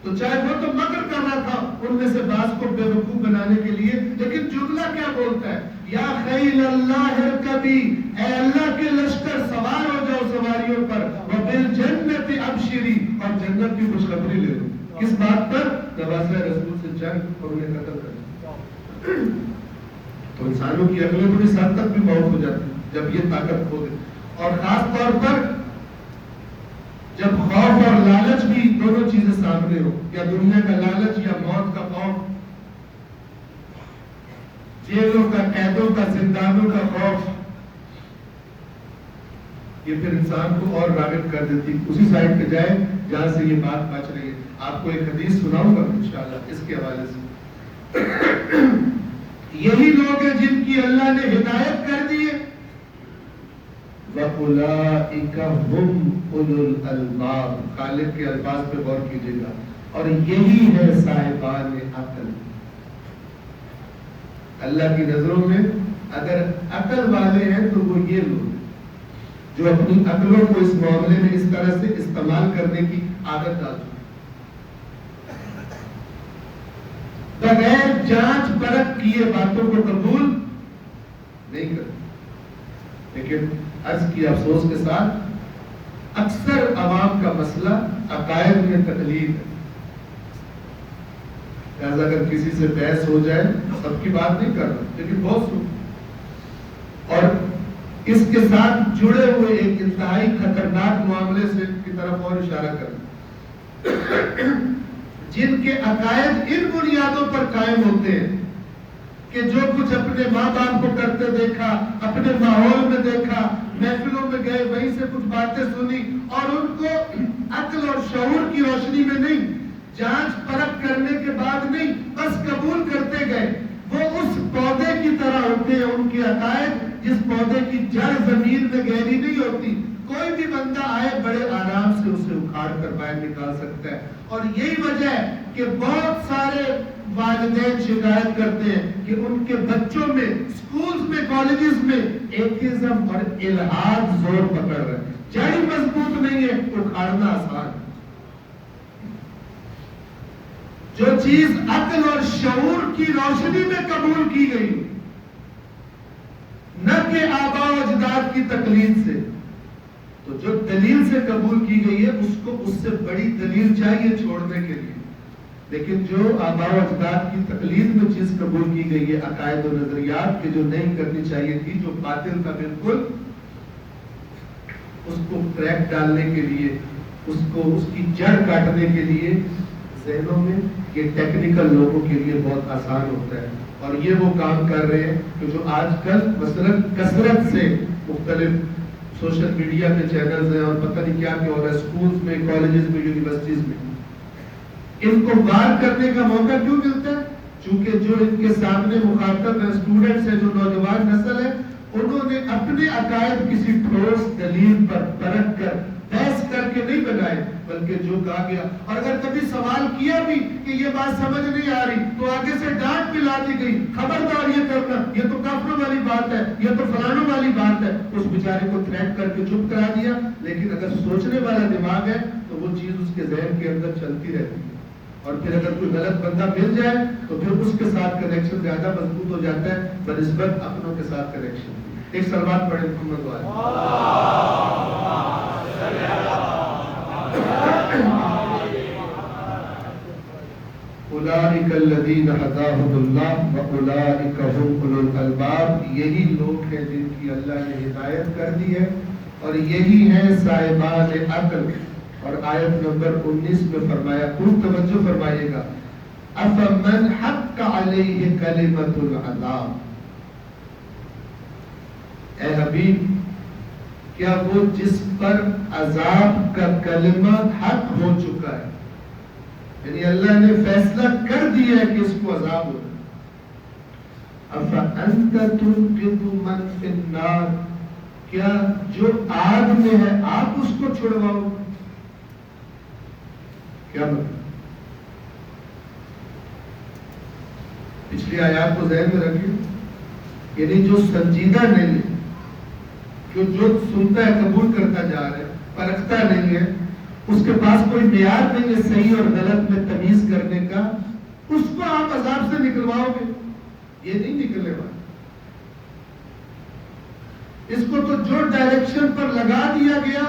تو چاہے وہ تو مکر کر رہا تھا ان میں سے بعض کو بے وقوف بنانے کے لیے, لیکن جملہ کیا بولتا ہے, یا خیل اللہ ارکبی, اے اللہ کے لشکر سوار ہو جاؤ سواریوں پر, وبالجنت ابشری, اور جنت کی خوشخبری لے لو. کس بات پر؟ نوازہ رسول سے جنگ اور انہیں قتل کرنا. تو انسانوں کی عقلیں بڑی حد تک بھی موت ہو جاتی جب یہ طاقت کھو دے. اور خاص طور پر جب خوف اور لالچ بھی دونوں چیزیں سامنے ہو, یا دنیا کا لالچ یا موت کا خوف, جیلوں کا, قیدوں کا, زندانوں کا خوف, یہ پھر انسان کو اور راغب کر دیتی اسی سائڈ پہ جائے جہاں سے یہ بات بچ رہی ہے. آپ کو ایک حدیث سناؤں گا انشاءاللہ اس کے حوالے سے. یہی لوگ ہیں جن کی اللہ نے ہدایت کر دی ہے, وَأُولَئِكَ هُمْ أُولُو الْأَلْبَابِ, خالق کے الفاظ پہ غور کیجئے گا, اور یہی ہے صاحبان عقل. اللہ کی نظروں میں اگر عقل والے ہیں تو وہ یہ لوگ جو اپنی عقلوں کو اس معاملے میں اس طرح سے استعمال کرنے کی عادت ڈال چکے, بغیر جانچ پرکھ کیے باتوں کو قبول نہیں کرتے. لیکن عرض کی افسوس کے ساتھ اکثر عوام کا مسئلہ عقائد میں تقلید ہے. لہذا اگر کسی سے بحث ہو جائے, سب کی بات نہیں کر رہا لیکن بہت سن, اور اس کے ساتھ جڑے ہوئے ایک انتہائی خطرناک معاملے سے کی طرف اور اشارہ کرنا, جن کے عقائد ان بنیادوں پر قائم ہوتے ہیں کہ جو کچھ اپنے ماں باپ کو کرتے دیکھا، اپنے ماحول میں دیکھا، محفلوں میں گئے وہیں سے کچھ باتیں سنی اور ان کو عقل اور شعور کی روشنی میں نہیں، جانچ پرکھ کرنے کے بعد نہیں، بس قبول کرتے گئے، وہ اس پودے کی طرح ہوتے ہیں، ان کے عقائد جس پودے کی جڑ زمین میں گہری نہیں ہوتی، کوئی بھی بندہ آئے بڑے آرام سے اسے اکھاڑ کر باہر نکال سکتا ہے۔ اور یہی وجہ ہے کہ بہت سارے والدین شکایت کرتے ہیں کہ ان کے بچوں میں اسکولز میں کالجز میں ایتھیزم اور الحاد زور پکڑ رہے ہیں، جڑ مضبوط نہیں ہے، اکھاڑنا آسان ہے۔ جو چیز عقل اور شعور کی روشنی میں قبول کی گئی، نہ کہ آباء و اجداد کی تقلید سے، تو جو دلیل سے قبول کی گئی ہے اس کو اس سے بڑی دلیل چاہیے چھوڑنے کے لیے۔ لیکن جو آباء و اجداد کی تقلید میں چیز قبول کی گئی ہے، عقائد و نظریات کے جو نہیں کرنی چاہیے تھی، جو باطل تھا بالکل، اس کو کریک ڈالنے کے لیے، اس کی جڑ کاٹنے کے لیے ذہنوں میں یہ ٹیکنیکل لوگوں کے لیے بہت آسان ہوتا ہے۔ اور یہ وہ کام کر رہے ہیں کہ جو آج کل مثلاً کثرت سے مختلف سوشل میڈیا پہ چینلز ہیں اور پتہ نہیں کیا ہو رہا ہے، اسکولز میں، کالجز میں، یونیورسٹیز میں، ان کو وار کرنے کا موقع کیوں ملتا ہے؟ چونکہ جو ان کے سامنے مخاطب ہیں، اسٹوڈنٹس ہیں، جو نوجوان نسل ہے، انہوں نے اپنے عقائد کسی ٹھوس دلیل پر پرکھ کر بحث کر کے نہیں بنائے، بلکہ جو کہا گیا، اور اگر کبھی سوال کیا بھی کہ یہ بات سمجھ نہیں آ رہی تو آگے سے ڈانٹ پلا دی گئی، خبردار یہ کرنا، یہ تو کافروں والی بات ہے، یہ تو فلانوں والی بات ہے، اس بیچارے کو تھریٹ کر کے چپ کرا دیا۔ لیکن اگر سوچنے والا دماغ ہے تو وہ چیز اس کے ذہن کے اندر چلتی رہتی ہے، اور پھر اگر کوئی غلط بندہ مل جائے تو پھر اس کے ساتھ کنیکشن زیادہ مضبوط ہو جاتا ہے بنسبت اپنوں کے ساتھ کنیکشن۔ ایک صلوات پڑھیں محمد والے۔ اولئک الذین ھداھم اللہ واولئک ھم اولو الالباب، یہی لوگ ہیں جن کی اللہ نے ہدایت کر دی ہے اور یہی ہیں صاحبان عقل۔ اور آیت نمبر 19 میں فرمایا، خوب توجہ فرمائیے گا، افمن حق علیہ کلمۃ العذاب، اے حبیب کیا وہ جس پر عذاب کا کلمہ حق ہو چکا ہے، یعنی اللہ نے فیصلہ کر دیا ہے کہ اس کو عذاب ہوگا، افانت تنقذ من فی النار، کیا جو آگ میں ہے آپ اس کو چھڑواؤ؟ کیا مطلب؟ پچھلی آیات کو ذہن میں رکھیں، یعنی جو سنجیدہ نہیں ہے، جو سنتا ہے قبول کرتا جا رہا ہے، پرکھتا نہیں ہے، اس کے پاس کوئی معیار نہیں ہے صحیح اور غلط میں تمیز کرنے کا، اس کو آپ عذاب سے نکلواؤ گے؟ یہ نہیں نکلنے والا۔ اس کو تو جو ڈائریکشن پر لگا دیا گیا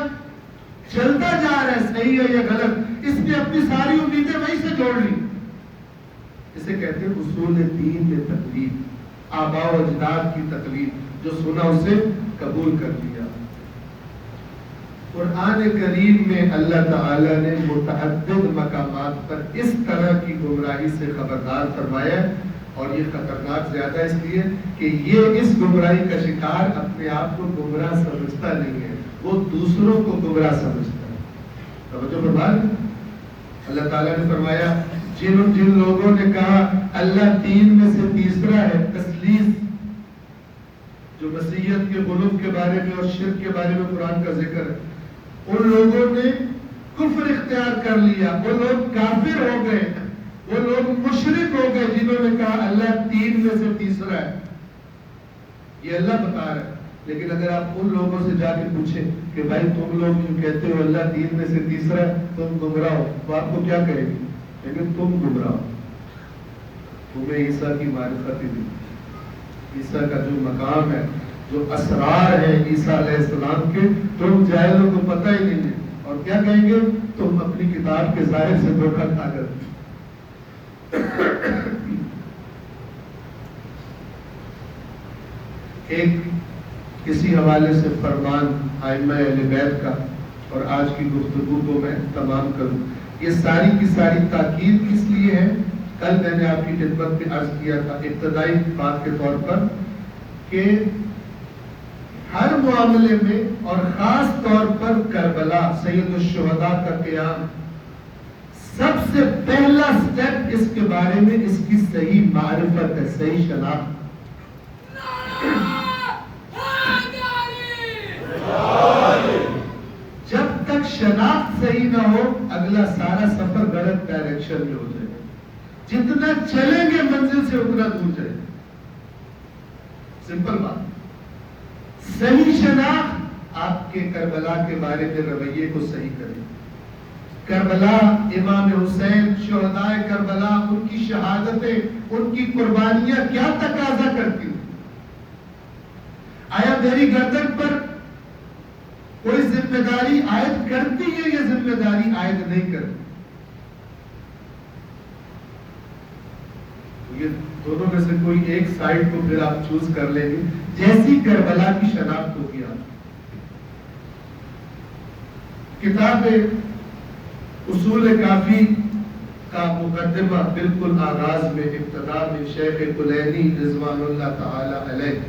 چلتا جا رہا ہے، صحیح ہے یا غلط، اس نے اپنی ساری امیدیں وہیں سے جوڑ لی۔ اسے کہتے ہیں اصول دین میں تقلید، آباء و اجداد کی تقلید، جو سنا اسے قبول کر لیا۔ قرآن کریم میں اللہ تعالیٰ نے متعدد مقامات پر اس طرح کی گمراہی سے خبردار فرمایا، اور یہ خطرناک زیادہ اس لیے کہ یہ اس گمراہی کا شکار اپنے آپ کو گمراہ سمجھتا نہیں ہے، وہ دوسروں کو گمراہ سمجھتا ہے۔ توجہ فرمائیں، اللہ تعالیٰ نے فرمایا جن لوگوں نے کہا اللہ تین میں سے تیسرا ہے، تثلیث، جو مسیحیت کے غلو کے بارے میں اور شرک کے بارے میں قرآن کا ذکر ہے، ان لوگوں نے کفر اختیار کر لیا، وہ لوگ کافر ہو گئے، وہ لوگ مشرک ہو گئے جنہوں نے کہا اللہ تین میں سے تیسرا ہے۔ یہ اللہ بتا رہا ہے، لیکن اگر آپ ان لوگوں سے جا کے پوچھیں کہ بھائی تم لوگ جو کہتے ہو اللہ تین میں سے تیسرا ہے، تم گمراہ ہو، تو آپ کو کیا کہیں گے؟ لیکن تم گمراہ ہو، تمہیں عیسیٰ کی معرفت ہی نہیں، عیسیٰ کا جو مقام ہے، جو اسرار ہے عیسیٰ علیہ السلام کے، تم جاہلوں کو پتہ ہی نہیں ہے، اور کیا کہیں گے؟ تم اپنی کتاب کے ظاہر سے دھوکہ کھا کر۔ ایک کسی حوالے سے فرمان ائمہ اہل بیت کا، اور آج کی گفتگو کو میں تمام کروں۔ یہ ساری کی ساری تاکید کس لیے ہے کل میں نے آپ کی خدمت میں عرض کیا تھا ابتدائی بات کے طور پر کہ ہر معاملے میں اور خاص طور پر کربلا سید الشہداء کا قیام سب سے پہلا سٹیپ اس کے بارے میں اس کی صحیح معرفت ہے، صحیح شناخت۔ جب تک شناخت صحیح نہ ہو اگلا سارا سفر غلط ڈائریکشن میں ہو جائے گا، جتنا چلیں گے منزل سے اتنا دور جائے گا۔ سمپل بات، صحیح شناخت آپ کے کربلا کے بارے میں رویے کو صحیح کرے۔ کربلا، امام حسین، شہداء کربلا، ان کی شہادتیں، ان کی قربانیاں کیا تقاضا کرتی ہیں؟ آیا میری گردن پر کوئی ذمہ داری عائد کرتی ہے یا ذمہ داری عائد نہیں کرتی؟ یہ دونوں میں سے کوئی ایک سائڈ کو پھر آپ چوز کر لیں گے جیسی کربلا کی شناخت ہوگی آپ۔ کتاب اصول کافی کا مقدمہ بالکل آغاز میں ابتدا میں شیخ کلینی رضوان اللہ تعالی علیہ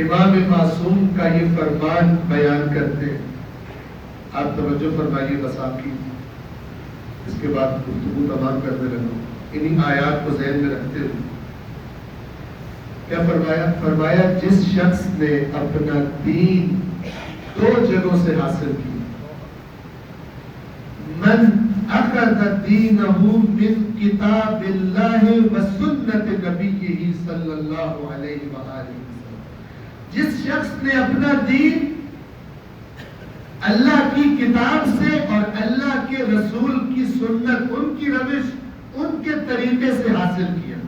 امام معصوم کا یہ فرمان بیان کرتے ہیں۔ آپ توجہ فرمائیے بس آپ کی، اس کے بعد گفتگو تمام کرنے لگا انہی آیات کو ذہن میں رکھتے ہوئے۔ کیا فرمایا؟ فرمایا جس شخص نے اپنا دین دو جگہوں سے حاصل کیا، من اخذ دینہ من کتاب اللہ و سنت نبیہ صلی اللہ علیہ وآلہ وسلم، جس شخص نے اپنا دین اللہ کی کتاب سے اور اللہ کے رسول کی سنت، ان کی روش، ان کے طریقے سے حاصل کیا۔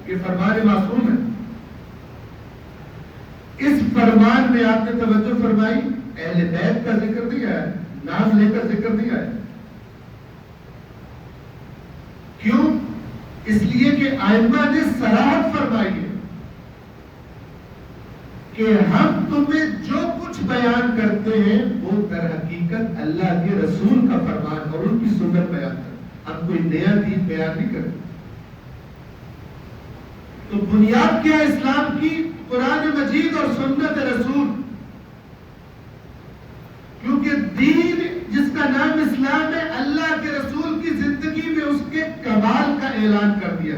یہ فرمان معصوم ہے۔ اس فرمان میں آپ نے توجہ فرمائی، اہل بیت کا ذکر نہیں آیا، نام لے کر ذکر نہیں آیا۔ کیوں؟ اس لیے کہ ائمہ نے صراحت فرمائی ہے کہ ہم تمہیں جو کچھ بیان کرتے ہیں وہ در حقیقت اللہ کے رسول کا فرمان اور ان کی سنت بیان کرتے ہیں، ہم کوئی نیا دین بیان نہیں کرتے۔ تو بنیاد کیا اسلام کی؟ قرآن مجید اور سنت رسول، کیونکہ دین جس کا نام اسلام ہے اللہ کے رسول کی زندگی میں اس کے کمال کا اعلان کر دیا،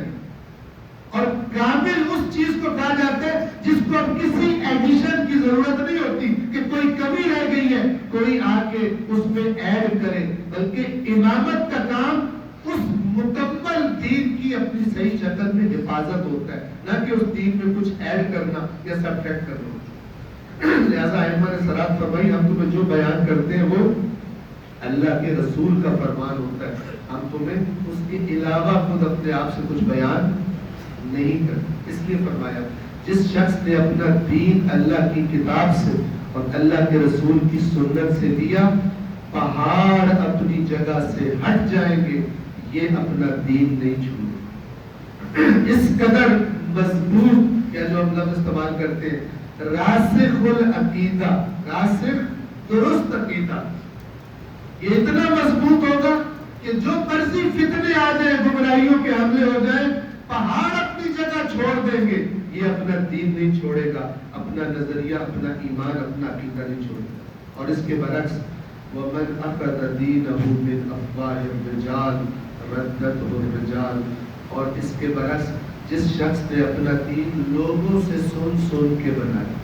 اور کامل اس چیز کو کہا جاتا ہے جس کو اب کسی ایڈیشن کی ضرورت نہیں ہوتی کہ کوئی کمی رہ گئی ہے کوئی آ کے اس میں ایڈ کرے، بلکہ امامت کا کام اس مکمل دین کی اپنی صحیح شکل میں حفاظت ہوتا ہے، نہ کہ اس دین میں کچھ ایڈ کرنا یا سبٹریکٹ کرنا۔ لہذا ائمہ نے صراحت فرمائی ہم تمہیں جو بیان کرتے ہیں وہ اللہ کے رسول کا فرمان ہوتا ہے، ہم تمہیں اس کے علاوہ خود اپنے آپ سے کچھ بیان نہیں کرتے۔ اس لیے فرمایا جس شخص نے اپنا دین اللہ کی کتاب سے اور اللہ کے رسول کی سنت سے لیا، پہاڑ اپنی جگہ سے ہٹ جائیں گے، یہ اپنا دین نہیں چھوڑے۔ اس قدر مضبوط، یا جو ہم لفظ استعمال کرتے ہیں راسخ العقیدہ، راسخ درست عقیدہ، یہ اتنا مضبوط ہوگا کہ جو مرضی فتنے آ جائیں، گمراہیوں کے حملے ہو جائیں، پہاڑ اپنی جگہ چھوڑ دیں گے، یہ اپنا دین نہیں چھوڑے گا، اپنا نظریہ، اپنا ایمان، اپنا عقیدہ نہیں چھوڑے گا۔ اور اس کے برعکس وَمَنْ أَخَذَ دِينَهُ مِنْ أَفْوَاهِ الرِّجَالِ رَدَّتْهُ الرِّجَالِ، اور اس کے برعکس جس شخص نے اپنا دین لوگوں سے سن کے بنایا،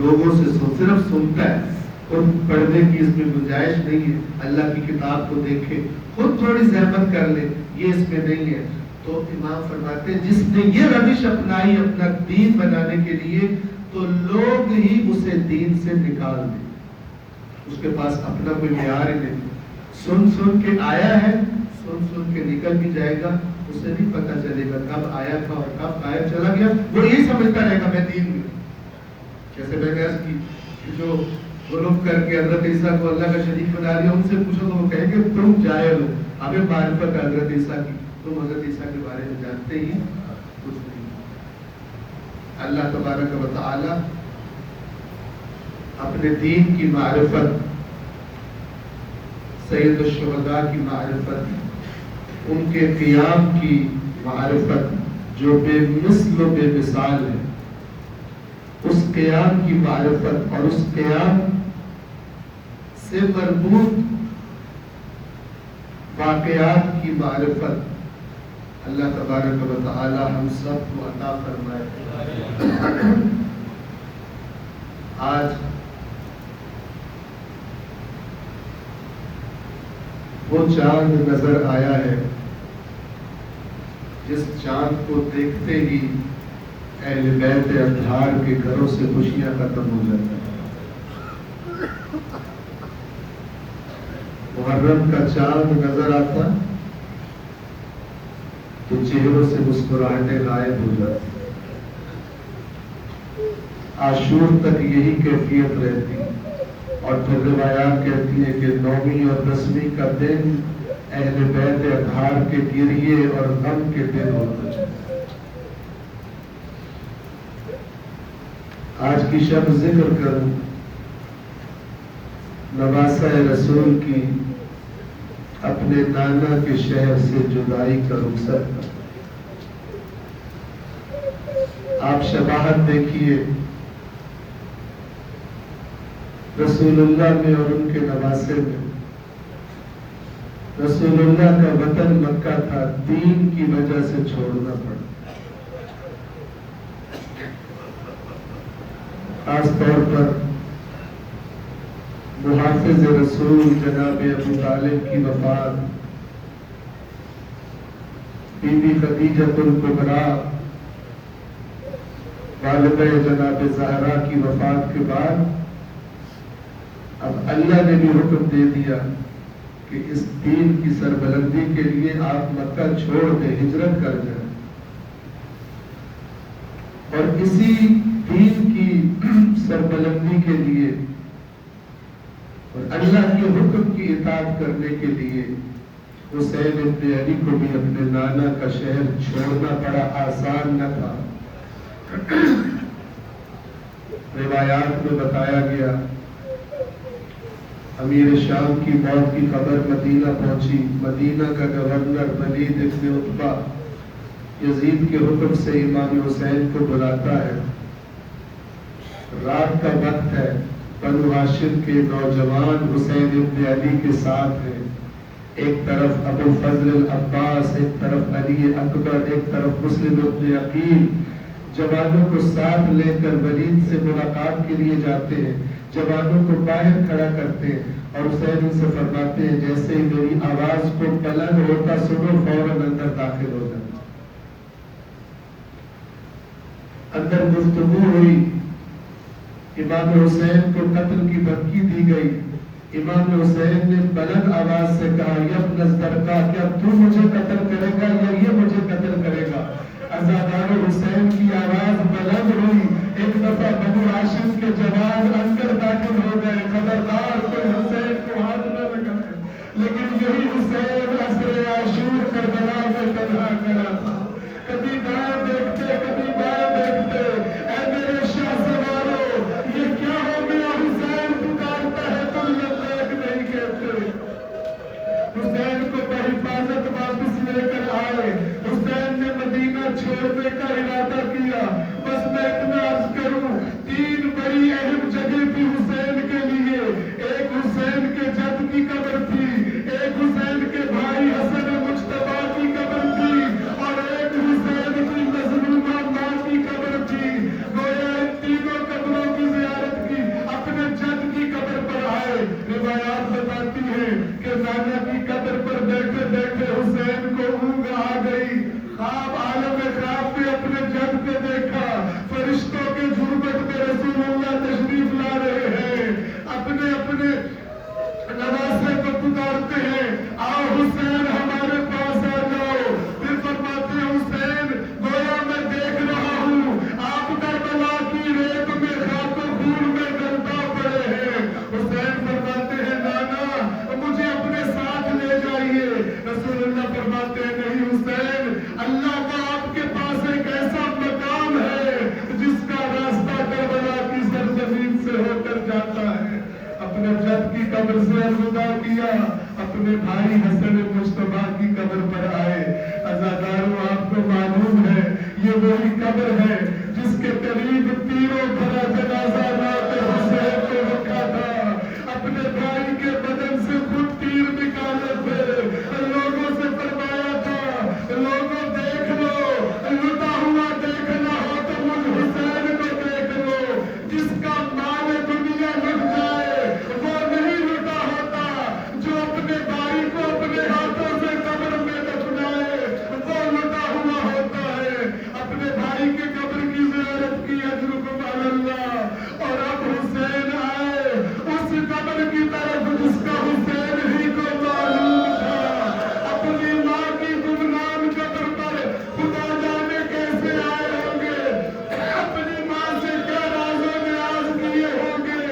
لوگوں سے صرف سنتا ہے، خود پڑھنے کی اس میں گنجائش نہیں ہے، اللہ کی کتاب کو دیکھے، خود تھوڑی زحمت کر لے، یہ اس میں نہیں ہے، تو امام فرماتے ہیں جس نے یہ روش اپنائی اپنا دین بنانے کے لیے تو لوگ ہی اسے دین سے نکال دیں، اس کے پاس اپنا کوئی معیار ہی نہیں، سن کے آیا ہے، سن کے نکل بھی جائے گا، اسے نہیں پتہ چلے گا کب آیا تھا اور کب غائب چلا گیا، وہ یہی سمجھتا رہے گا میں دین میں۔ جیسے میں نے عرض کی جو غلط کر کے حضرت عیسیٰ کو اللہ کا شریک بنا لیا، ان سے پوچھو تو وہ کہیں گے تم جاہل ہو، ہمیں معرفت ہے حضرت عیسیٰ کی، تم حضرت عیسیٰ کے بارے میں جانتے ہی کچھ نہیں۔ اللہ تبارک و تعالی اپنے دین کی معرفت، سید الشہداء کی معرفت، ان کے قیام کی معرفت جو بے مثل و بے مثال ہے، اس قیام کی معرفت اور اس قیام سے مربوط واقعات کی معرفت اللہ تبارک و تعالی ہم سب کو عطا فرمائے۔ آج وہ چاند نظر آیا ہے جس چاند کو دیکھتے ہی اہل بیت اطہار کے گھروں سے خوشیاں ختم ہو جاتی ہیں۔ محرم کا چاند نظر آتا تو چہروں سے مسکراہٹیں غائب ہو جاتی، عاشور تک یہی کیفیت رہتی، اور پھر روایات کہتی ہیں کہ 9ویں اور 10ویں کا دن اہل بیت اطہار کے گریے اور غم کے دن ہوتے ہیں۔ آج کی شب ذکر کروں نواسہ رسول کی اپنے نانا کے شہر سے جدائی کا رخصت کا۔ آپ شباہت دیکھیے رسول اللہ میں اور ان کے نواسے میں۔ رسول اللہ کا وطن مکہ تھا، دین کی وجہ سے چھوڑنا پڑا۔ خاص طور پر محافظ رسول جناب ابو طالب کی وفات، بی بی خدیجہ الکبریٰ والدہ جناب زہرا کی وفات کے بعد اب اللہ نے بھی حکم دے دیا کہ اس دین کی سربلندی کے لیے آپ مکہ چھوڑ دیں، ہجرت کر جائیں، اور اسی دین کی سربلندی کے لیے اور اللہ کے حکم کی اطاعت کرنے کے لیے حسین ابن علی کو بھی اپنے نانا کا شہر چھوڑنا پڑا۔ آسان نہ تھا۔ روایات میں بتایا گیا امیر شام کی موت کی خبر مدینہ پہنچی، مدینہ کا گورنر ولید ابن عتبہ یزید کے حکم سے امام حسین کو بلاتا ہے۔ رات کا وقت ہے، بنو ہاشم کے نوجوان حسین ابن علی کے ساتھ ہیں، ایک طرف ابو فضل العباس، ایک طرف علی اکبر، ایک طرف مسلم ابن عقیل، جوانوں کو ساتھ لے کر ولید سے ملاقات کے لیے جاتے ہیں، جوانوں کو باہر کھڑا کرتے ہیں اور حسین سے فرماتے ہیں جیسے ہی میری آواز کو بلند ہوتا سنو فوراً اندر داخل ہو جاتا۔ اندر گفتگو ہوئی، امام حسین کو قتل کی دھمکی دی گئی۔ امام حسین نے بلند آواز سے کہا یبن الزرقاء، کیا تو مجھے قتل کرے گا یا یہ مجھے قتل کرے گا؟ عزادار حسین کی آواز بلند ہوئی، ایک دفعہ بنو ہاشم کے جوان اندر داخل ہو گئے، خبردار کوئی حسین کو ہاتھ نہ لگائے، لیکن یہی حسین عصر عاشور کربلا میں تنہا کھڑا تھا، کبھی دائیں دیکھتے کبھی بائیں دیکھتے۔ اے میرے شاہ سوارو، یہ کیا ہو گیا؟ حسین پکارتا ہے تم لبیک نہیں کہتے۔ حسین کو بحفاظت واپس لے کر آئے، حسین نے مدینہ چھوڑنے کا ارادہ کیا۔ بس میں اتنا عرض کروں، 3 بڑی اہم جگہ تھی حسین کے لیے، ایک حسین کے جد کی قبر تھی، ایک حسین کے بھائی حسن مجتبیٰ کی قبر تھی، اور ایک حسین کی مظلومہ ماں کی قبر تھی۔ گویا ان تینوں قبروں کی زیارت کی، اپنے جد کی قبر پر آئے۔ روایات بتاتی ہیں کہ نانا کی قبر پر بیٹھے بیٹھے حسین کو اونگ آ گئی، خواب عالم خواب میں اپنے جد کو دیکھا، فرشتوں کے جھرمٹ میں رسول اللہ تشریف لا رہے ہیں، اپنے اپنے نواسے کو پکارتے ہیں آؤ حسین ہمارے پاس آ جاؤ۔ پھر فرماتے ہیں حسین گویا میں دیکھ رہا ہوں آپ کربلا کی ریت میں خاک و خون میں گلتا پڑے ہیں۔ حسین فرماتے ہیں نانا مجھے اپنے ساتھ لے جائیے۔ رسول اللہ فرماتے ہیں نہیں حسین، اللہ کا آپ کے پاس ایک ایسا مقام ہے جس کا راستہ قبر سے الوداع کیا، اپنے بھائی حسن مصطفیٰ کی قبر پر آئے۔ عزاداروں آپ کو معلوم ہے یہ وہی قبر ہے جس کے قریب تیروں بھرا جنازہ موت حسین کو رکھا تھا، اپنے بھائی کے بدن سے خود تیر نکالے تھے، لوگوں سے فرمایا تھا لوگوں دیکھ لو، لٹا ہوا دیکھنا ہو تو مجھ حسین کو دیکھ لو، جس کا مال دنیا لٹ جائے وہ نہیں لٹا ہوتا، جو اپنے بھائی کو اپنے ہاتھوں سے قبر میں دفنائے وہ لٹا ہوا ہوتا ہے۔ اپنے بھائی کے قبر کی زیارت کی، اجرکم علی اللہ، اور اب حسین آئے اس قبر کی طرف جس کا حسین ہی کو معلوم تھا۔ اپنی ماں کی گمنام قبر پر خدا جانے کیسے آئے ہوں گے، اپنی ماں سے کیا راز و نیاز کیے ہوں گے۔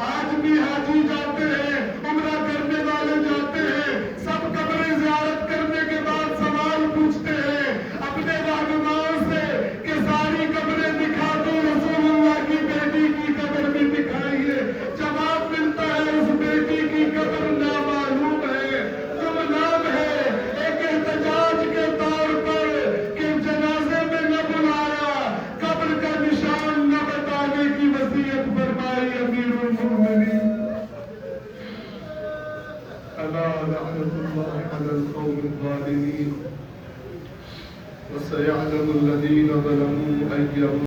آج بھی حاجی جاتے ہیں، عمرہ کرنے والے جاتے ہیں، سب قبریں زیارت کرنے کے بعد سوال پوچھتے ہیں اپنے رہنماؤں سے کہ ساری قبریں دکھا دو، رسول اللہ کی بیٹی کی قبر بھی دکھائیے۔ جواب ملتا ہے اس بیٹی کی قبر نامعلوم ہے، گمنام ہے۔ ایک احتجاج کے طور پر کہ جنازے میں نہ بلایا، قبر کا نشان نہ بتانے کی وصیت فرمائی امیر المؤمنین۔ الا لعنۃ اللہ علی القوم الظالمین، وسيعلم الذين ظلموا أي